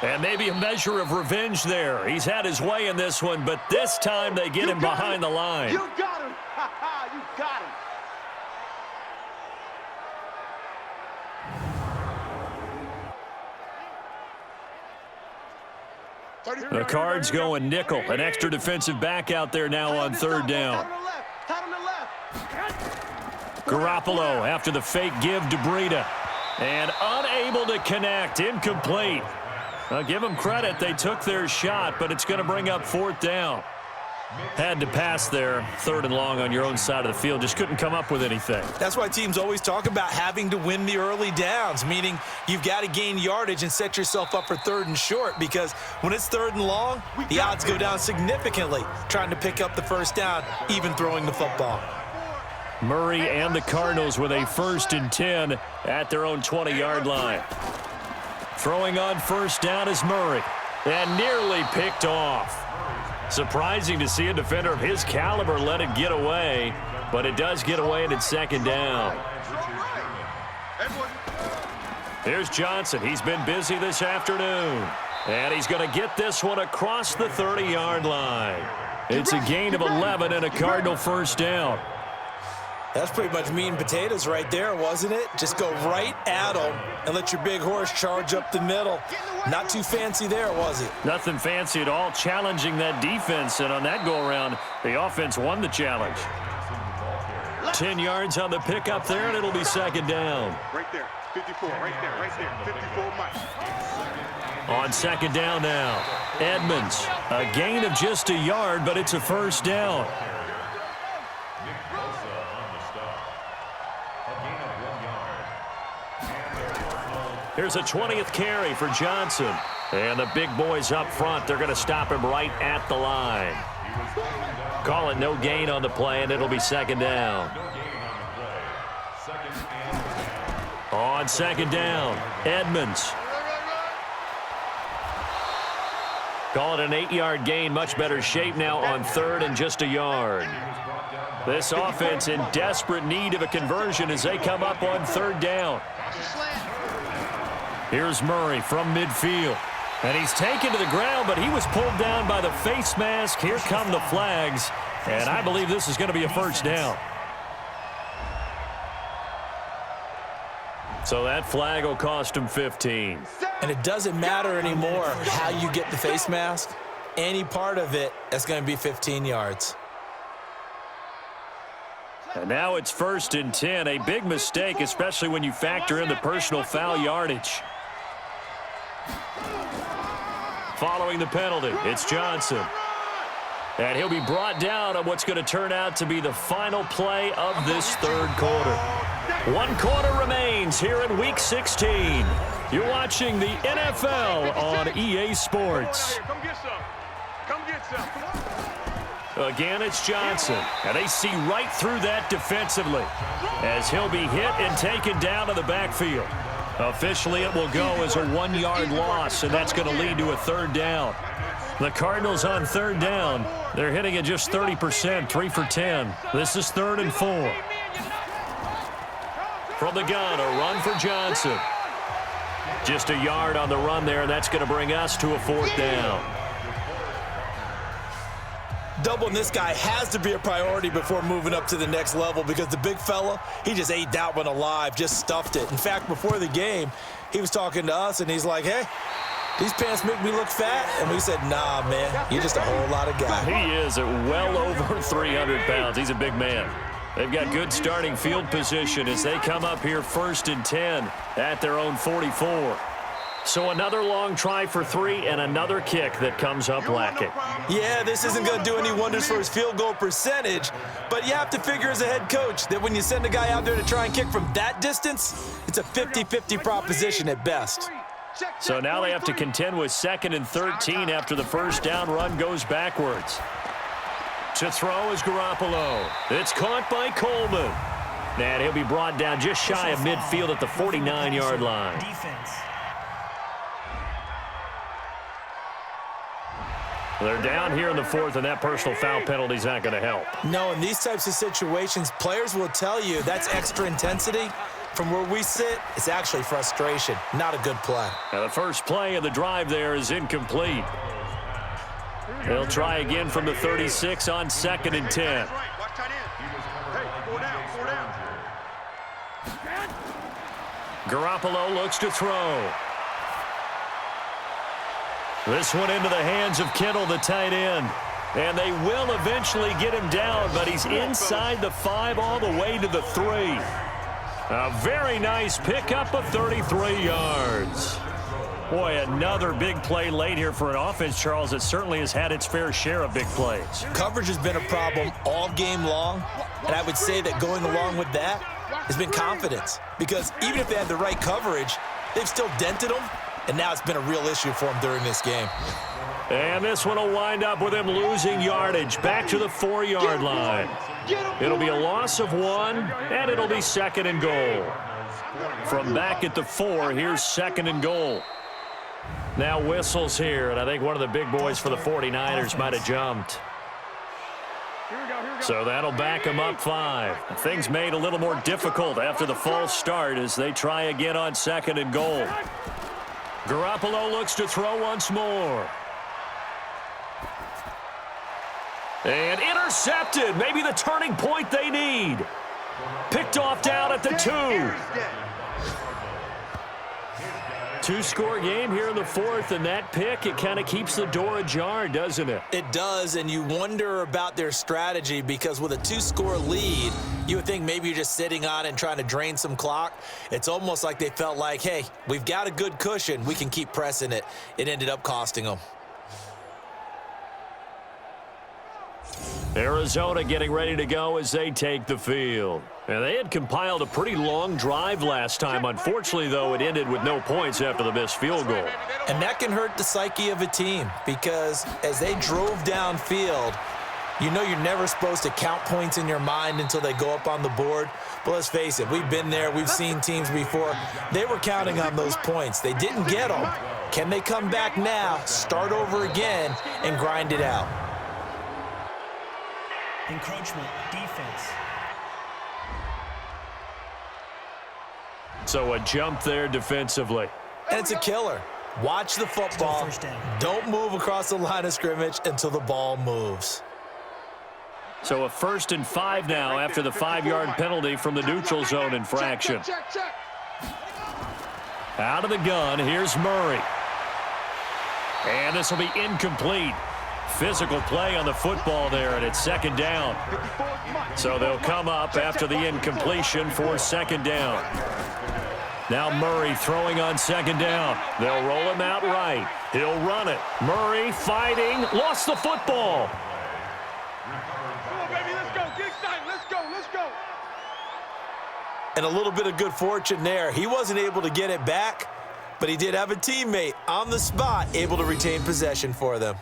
And maybe a measure of revenge there. He's had his way in this one, but this time they get him behind the line. You got him. You got him. The Cards going nickel. An extra defensive back out there now on 3rd down. Garoppolo after the fake give to Breida. And unable to connect. Incomplete. I'll give them credit. They took their shot, but it's going to bring up 4th down. Had to pass there. 3rd and long on your own side of the field. Just couldn't come up with anything. That's why teams always talk about having to win the early downs, meaning you've got to gain yardage and set yourself up for 3rd and short, because when it's 3rd and long, the odds go down significantly trying to pick up the first down, even throwing the football. Murray and the Cardinals with a 1st and 10 at their own 20-yard line. Throwing on first down is Murray, and nearly picked off. Surprising to see a defender of his caliber let it get away, but it does get away and it's 2nd down. Here's Johnson. He's been busy this afternoon, and he's going to get this one across the 30-yard line. It's a gain of 11 and a Cardinal first down. That's pretty much meat and potatoes right there, wasn't it? Just go right at them and let your big horse charge up the middle. Not too fancy there, was it? Nothing fancy at all, challenging that defense, and on that go-around, the offense won the challenge. 10 yards on the pickup there, and it'll be 2nd down. Right there, 54, right there, 54, Mike. On 2nd down now, Edmonds. A gain of just a yard, but it's a first down. Here's a 20th carry for Johnson. And the big boys up front, they're going to stop him right at the line. Call it no gain on the play, and it'll be 2nd down. On 2nd down, Edmonds. Call it an 8-yard gain, much better shape now on 3rd and just a yard. This offense in desperate need of a conversion as they come up on 3rd down. Here's Murray from midfield. And he's taken to the ground, but he was pulled down by the face mask. Here come the flags. And I believe this is going to be a first down. So that flag will cost him 15. And it doesn't matter anymore how you get the face mask. Any part of it, that's going to be 15 yards. And now it's 1st and 10. A big mistake, especially when you factor in the personal foul yardage. Following the penalty, it's Johnson. And he'll be brought down on what's going to turn out to be the final play of this third quarter. 1 quarter remains here in Week 16. You're watching the NFL on EA Sports. Come get some. Come get some. Again, it's Johnson. And they see right through that defensively as he'll be hit and taken down to the backfield. Officially, it will go as a 1-yard loss, and that's going to lead to a 3rd down. The Cardinals on 3rd down. They're hitting at just 30%, 3 for 10. This is 3rd and 4. From the gun, a run for Johnson. Just a yard on the run there, and that's going to bring us to a 4th down. Doubling this guy has to be a priority before moving up to the next level because the big fella, he just ate that one alive, just stuffed it. In fact, before the game, he was talking to us, and he's like, hey, these pants make me look fat. And we said, nah, man, you're just a whole lot of guy. He is at well over 300 pounds. He's a big man. They've got good starting field position as they come up here 1st and 10 at their own 44. So another long try for 3 and another kick that comes up lacking. Yeah, this isn't going to do any wonders for his field goal percentage, but you have to figure as a head coach that when you send a guy out there to try and kick from that distance, it's a 50-50 proposition at best. So now they have to contend with 2nd and 13 after the 1st down run goes backwards. To throw is Garoppolo. It's caught by Coleman. And he'll be brought down just shy of midfield at the 49-yard line. They're down here in the 4th, and that personal foul penalty is not going to help. No, in these types of situations, players will tell you that's extra intensity. From where we sit, it's actually frustration, not a good play. Now the first play of the drive there is incomplete. They'll try again from the 36 on 2nd and 10. Garoppolo looks to throw. This one into the hands of Kittle, the tight end. And they will eventually get him down, but he's inside the 5 all the way to the 3. A very nice pickup of 33 yards. Boy, another big play late here for an offense, Charles, that certainly has had its fair share of big plays. Coverage has been a problem all game long, and I would say that going along with that has been confidence. Because even if they had the right coverage, they've still dented them, and now it's been a real issue for them during this game. And this one will wind up with him losing yardage back to the 4-yard line. It'll be a loss of 1, and it'll be 2nd and goal. From back at the 4, here's 2nd and goal. Now whistles here, and I think one of the big boys for the 49ers might have jumped. So that'll back them up 5. Things made a little more difficult after the false start as they try again on 2nd and goal. Garoppolo looks to throw once more. And intercepted. Maybe the turning point they need. Picked off down at the 2. 2-score game here in the 4th, and that pick, it kind of keeps the door ajar, doesn't it? It does, and you wonder about their strategy because with a 2-score lead, you would think maybe you're just sitting on it and trying to drain some clock. It's almost like they felt like, hey, we've got a good cushion. We can keep pressing it. It ended up costing them. Arizona getting ready to go as they take the field. And they had compiled a pretty long drive last time. Unfortunately, though, it ended with no points after the missed field goal. And that can hurt the psyche of a team because as they drove downfield, you know you're never supposed to count points in your mind until they go up on the board. But let's face it, we've been there. We've seen teams before. They were counting on those points. They didn't get them. Can they come back now, start over again, and grind it out? Encroachment, defense. So a jump there defensively. And it's a killer. Watch the football. Don't move across the line of scrimmage until the ball moves. So a 1st and 5 now after the 5-yard penalty from the neutral zone infraction. Out of the gun, here's Murray. And this will be incomplete. Physical play on the football there, and it's second down. So they'll come up after the incompletion for second down. Now Murray throwing on second down. They'll roll him out right. He'll run it. Murray fighting. Lost the football. Come on, baby, let's go. Get excited. Let's go. Let's go. And a little bit of good fortune there. He wasn't able to get it back, but he did have a teammate on the spot able to retain possession for them.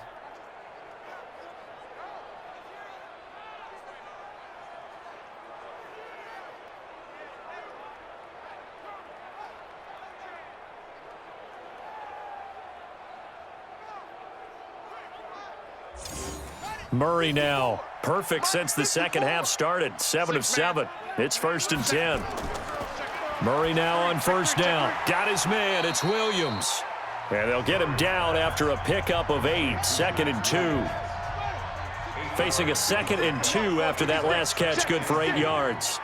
Murray now. Perfect since the second half started. 7 of 7. It's 1st and 10. Murray now on first down. Got his man. It's Williams. And they'll get him down after a pickup of 8. 2nd and 2. Facing a 2nd and 2 after that last catch. Good for 8 yards.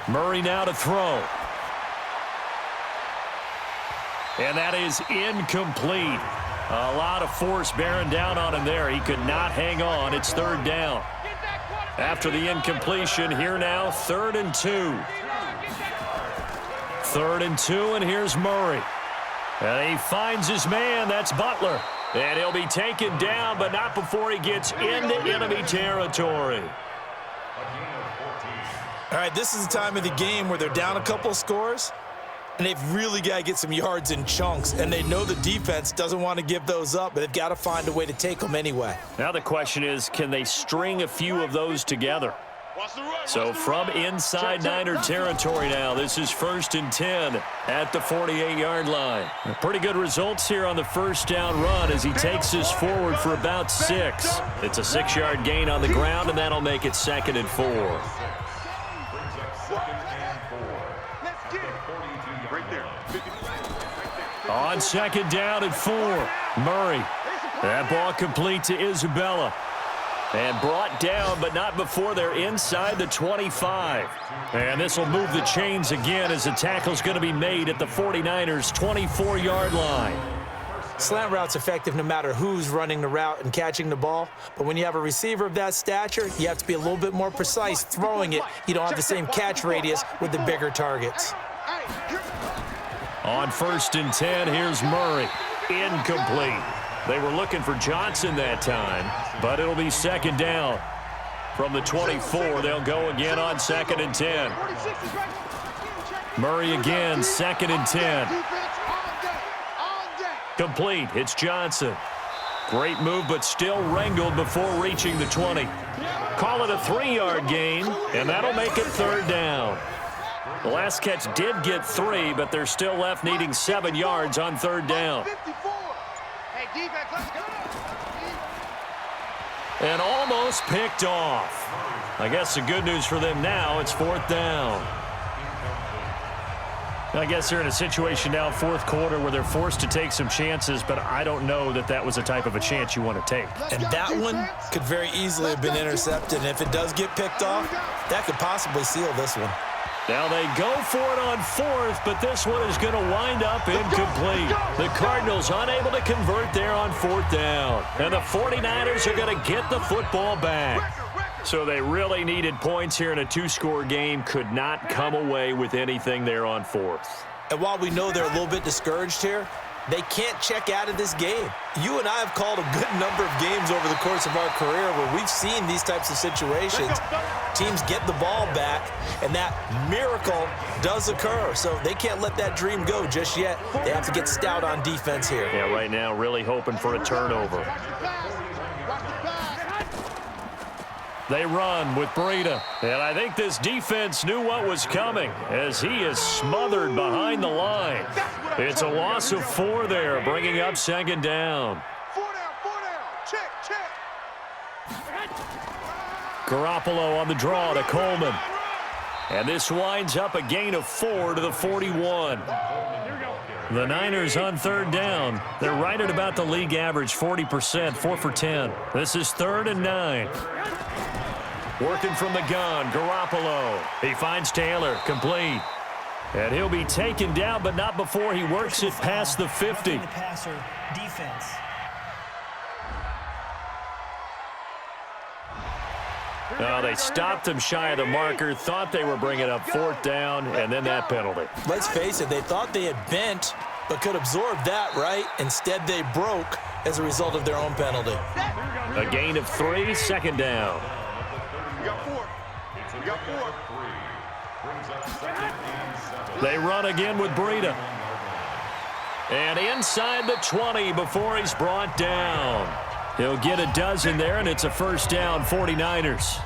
Murray now to throw. And that is incomplete. A lot of force bearing down on him there. He could not hang on. It's 3rd down. After the incompletion, here now, 3rd and 2. 3rd and 2, and here's Murray. And he finds his man. That's Butler. And he'll be taken down, but not before he gets into enemy territory. All right, this is the time of the game where they're down a couple of scores, and they've really got to get some yards in chunks, and they know the defense doesn't want to give those up, but they've got to find a way to take them anyway. Now the question is, can they string a few of those together? So from inside Niner territory now, this is 1st and 10 at the 48-yard line. Pretty good results here on the first down run as he takes us forward for about 6. It's a 6-yard gain on the ground, and that'll make it 2nd and 4. On second down and 4, Murray. That ball complete to Isabella. And brought down, but not before they're inside the 25. And this will move the chains again as the tackle's going to be made at the 49ers' 24-yard line. Slant route's effective no matter who's running the route and catching the ball. But when you have a receiver of that stature, you have to be a little bit more precise throwing it. You don't have the same catch radius with the bigger targets. On 1st and 10, here's Murray. Incomplete. They were looking for Johnson that time, but it'll be 2nd down. From the 24, they'll go again on 2nd and 10. Murray again, 2nd and 10. Complete. It's Johnson. Great move, but still wrangled before reaching the 20. Call it a 3-yard gain, and that'll make it 3rd down. The last catch did get 3, but they're still left needing 7 yards on 3rd down. And almost picked off. I guess the good news for them now, it's 4th down. I guess they're in a situation now, 4th quarter, where they're forced to take some chances, but I don't know that that was the type of a chance you want to take. And that one could very easily have been intercepted, and if it does get picked off, that could possibly seal this one. Now they go for it on 4th, but this one is going to wind up incomplete. The Cardinals unable to convert there on 4th down. And the 49ers are going to get the football back. So they really needed points here in a 2-score game. Could not come away with anything there on 4th. And while we know they're a little bit discouraged here, they can't check out of this game. You and I have called a good number of games over the course of our career where we've seen these types of situations. Teams get the ball back, and that miracle does occur. So they can't let that dream go just yet. They have to get stout on defense here. Yeah, right now really hoping for a turnover. They run with Breida. And I think this defense knew what was coming as he is smothered behind the line. It's a loss of 4 there, bringing up 2nd down. 4 down. Check. Garoppolo on the draw to Coleman. And this winds up a gain of 4 to the 41. The Niners on 3rd down. They're right at about the league average, 40%, 4 for 10. This is 3rd and 9. Working from the gun, Garoppolo. He finds Taylor, complete. And he'll be taken down, but not before he works it past the 50. The passer defense. Oh, they stopped him shy of the marker, thought they were bringing up 4th down, and then that penalty. Let's face it, they thought they had bent, but could absorb that, right? Instead, they broke as a result of their own penalty. A gain of 3, 2nd down. We got 4. We got 4. They run again with Breida. And inside the 20 before he's brought down. He'll get a dozen there, and it's a 1st down, 49ers.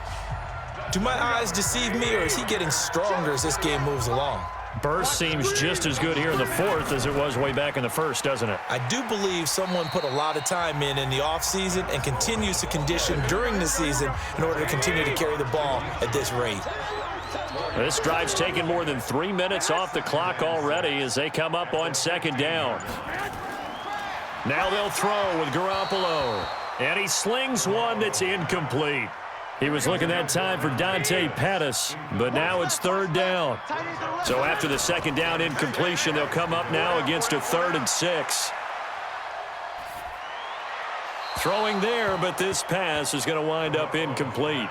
Do my eyes deceive me, or is he getting stronger as this game moves along? Burst seems just as good here in the 4th as it was way back in the 1st, doesn't it? I do believe someone put a lot of time in the offseason and continues to condition during the season in order to continue to carry the ball at this rate. This drive's taken more than 3 minutes off the clock already as they come up on 2nd down. Now they'll throw with Garoppolo. And he slings one that's incomplete. He was looking that time for Dante Pettis, but now it's 3rd down. So after the 2nd down incompletion, they'll come up now against a 3rd and 6. Throwing there, but this pass is going to wind up incomplete.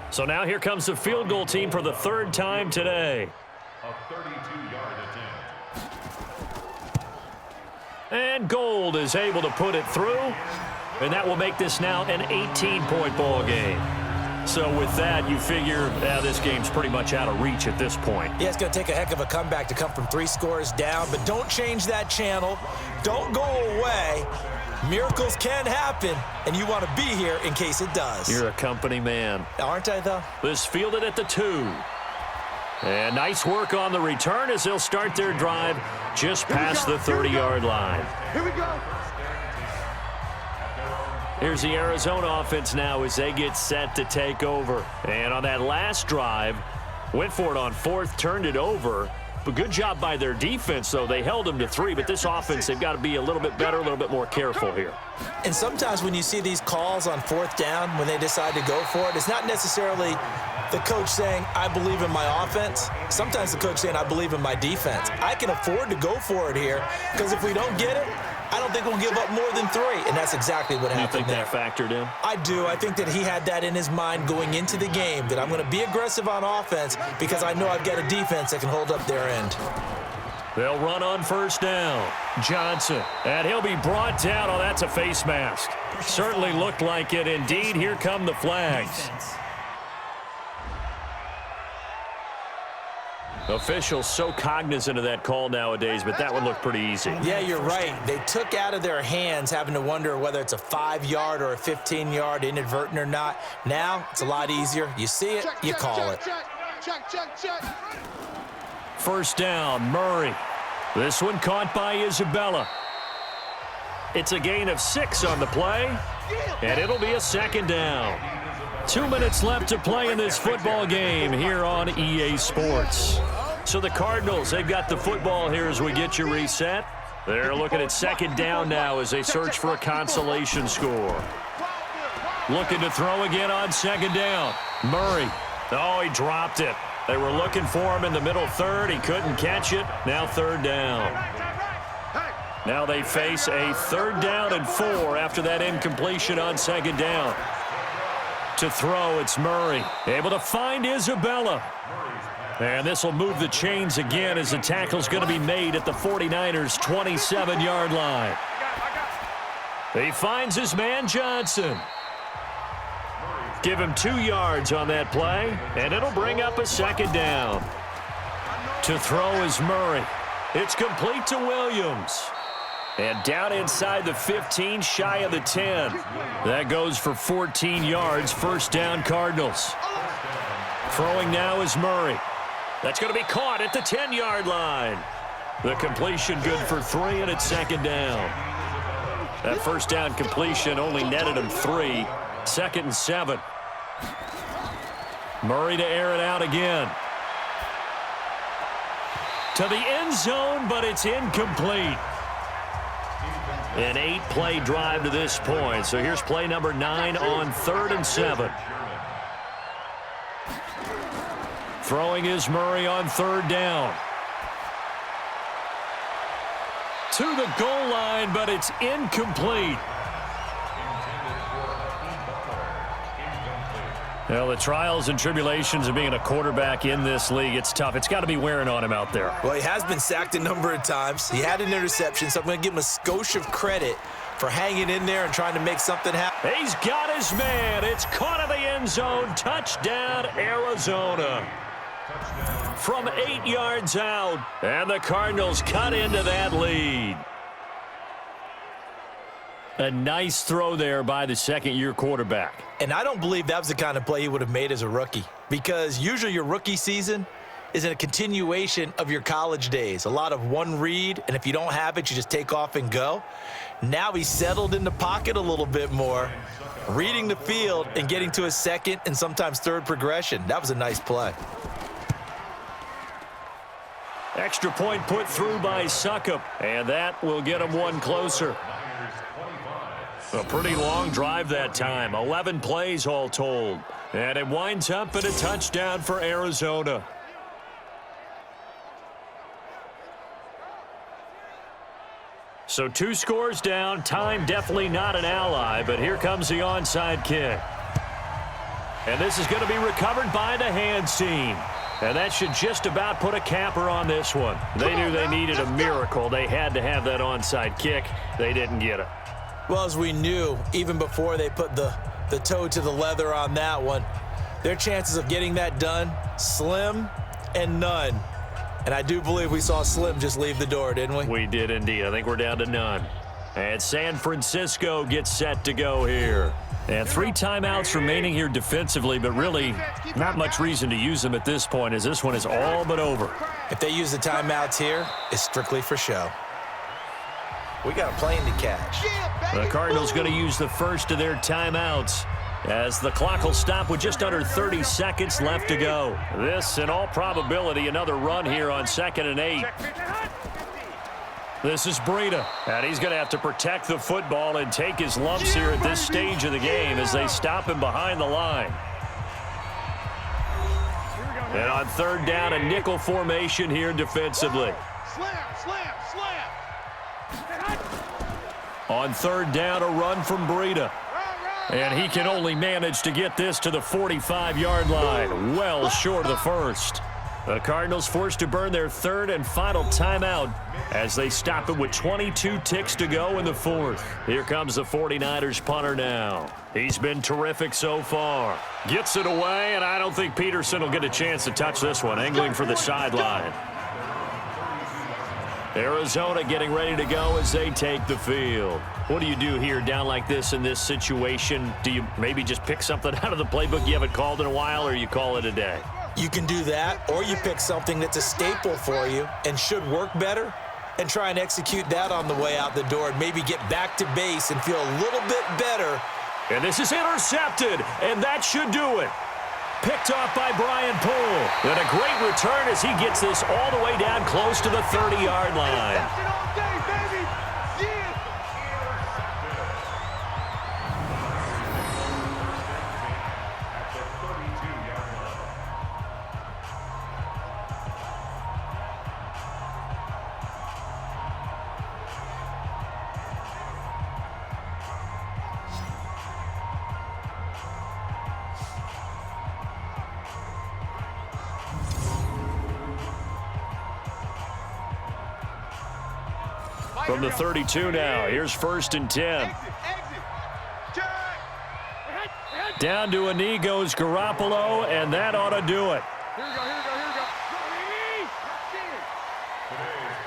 So now here comes the field goal team for the 3rd time today. A 32-yard attempt. And Gold is able to put it through. And that will make this now an 18-point ball game. So with that, you figure this game's pretty much out of reach at this point. Yeah, it's going to take a heck of a comeback to come from 3 scores down, but don't change that channel. Don't go away. Miracles can happen, and you want to be here in case it does. You're a company man. Aren't I, though? This fielded at the 2. And nice work on the return as they'll start their drive just past the 30-yard line. Here we go. Here's the Arizona offense now as they get set to take over. And on that last drive, went for it on 4th, turned it over. But good job by their defense, though. They held them to 3, but this offense, they've got to be a little bit better, a little bit more careful here. And sometimes when you see these calls on 4th down, when they decide to go for it, it's not necessarily the coach saying, I believe in my offense. Sometimes the coach saying, I believe in my defense. I can afford to go for it here because if we don't get it, I don't think we'll give up more than 3, and that's exactly what happened there. You think that factored in? I do. I think that he had that in his mind going into the game, that I'm going to be aggressive on offense because I know I've got a defense that can hold up their end. They'll run on 1st down. Johnson, and he'll be brought down. Oh, that's a face mask. Certainly looked like it. Indeed, here come the flags. Officials so cognizant of that call nowadays, but that one looked pretty easy. Yeah, you're right. They took out of their hands having to wonder whether it's a 5-yard or a 15-yard, inadvertent or not. Now, it's a lot easier. You see it, you call it. Check. 1st down, Murray. This one caught by Isabella. It's a gain of 6 on the play, and it'll be a 2nd down. 2 minutes left to play in this football game here on EA Sports. So the Cardinals, they've got the football here as we get you reset. They're looking at 2nd down now as they search for a consolation score. Looking to throw again on 2nd down. Murray. Oh, he dropped it. They were looking for him in the middle 3rd. He couldn't catch it. Now 3rd down. Now they face a 3rd down and 4 after that incompletion on 2nd down. To throw, it's Murray. Able to find Isabella. And this will move the chains again as the tackle's going to be made at the 49ers' 27-yard line. He finds his man Johnson. Give him 2 yards on that play, and it'll bring up a 2nd down. To throw is Murray. It's complete to Williams. And down inside the 15, shy of the 10. That goes for 14 yards, 1st down Cardinals. Throwing now is Murray. That's going to be caught at the 10-yard line. The completion good for 3, and it's 2nd down. That 1st down completion only netted him 3. 2nd and 7. Murray to air it out again. To the end zone, but it's incomplete. An 8-play drive to this point. So here's play number 9 on 3rd and 7. Throwing is Murray on 3rd down. to the goal line, but it's incomplete. Well, the trials and tribulations of being a quarterback in this league, it's tough. It's got to be wearing on him out there. Well, he has been sacked a number of times. He had an interception, so I'm going to give him a skosh of credit for hanging in there and trying to make something happen. He's got his man. It's caught in the end zone. Touchdown, Arizona. From 8 yards out, and the Cardinals cut into that lead. A nice throw there by the second-year quarterback. And I don't believe that was the kind of play he would have made as a rookie, because usually your rookie season is in a continuation of your college days. A lot of one read, and if you don't have it, you just take off and go. Now he's settled in the pocket a little bit more, reading the field and getting to his second and sometimes third progression. That was a nice play. Extra point put through by Suckup, and that will get him one closer. A pretty long drive that time, 11 plays all told. And it winds up in a touchdown for Arizona. So 2 scores down, time definitely not an ally, but here comes the onside kick. And this is going to be recovered by the hands team. And that should just about put a capper on this one. They knew they needed a miracle. They had to have that onside kick. They didn't get it. Well, as we knew, even before they put the toe to the leather on that one, their chances of getting that done, slim and none. And I do believe we saw Slim just leave the door, didn't we? We did indeed. I think we're down to none. And San Francisco gets set to go here. And 3 timeouts remaining here defensively, but really not much reason to use them at this point, as this one is all but over. If they use the timeouts here, it's strictly for show. We got a plane to catch. The Cardinals going to use the first of their timeouts as the clock will stop with just under 30 seconds left to go. This, in all probability, another run here on 2nd and 8. This is Breida, and he's going to have to protect the football and take his lumps here at this stage of the game as they stop him behind the line. And on 3rd down, a nickel formation here defensively. On 3rd down, a run from Breida. And he can only manage to get this to the 45-yard line, well short of the first. The Cardinals forced to burn their 3rd and final timeout as they stop it with 22 ticks to go in the 4th. Here comes the 49ers punter now. He's been terrific so far. Gets it away, and I don't think Peterson will get a chance to touch this one, angling for the sideline. Arizona getting ready to go as they take the field. What do you do here down like this in this situation? Do you maybe just pick something out of the playbook you haven't called in a while, or you call it a day? You can do that, or you pick something that's a staple for you and should work better and try and execute that on the way out the door and maybe get back to base and feel a little bit better. And this is intercepted, and that should do it. Picked off by Brian Poole. And a great return as he gets this all the way down close to the 30-yard line. From the 32 now, here's 1st and 10. Down to a knee goes Garoppolo, and that ought to do it.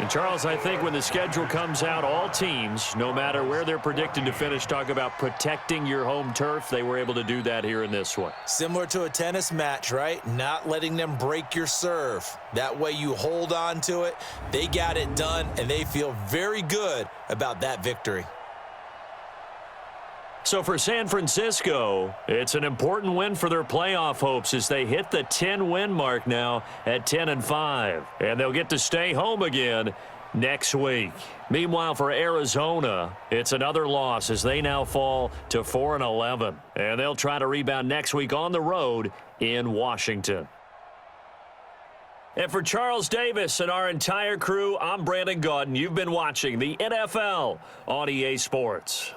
And Charles, I think when the schedule comes out, all teams, no matter where they're predicted to finish, talk about protecting your home turf. They were able to do that here in this one. Similar to a tennis match, right? Not letting them break your serve. That way you hold on to it. They got it done, and they feel very good about that victory. So for San Francisco, it's an important win for their playoff hopes as they hit the 10-win mark now at 10-5. And they'll get to stay home again next week. Meanwhile, for Arizona, it's another loss as they now fall to 4-11. And they'll try to rebound next week on the road in Washington. And for Charles Davis and our entire crew, I'm Brandon Gaudin. You've been watching the NFL on EA Sports.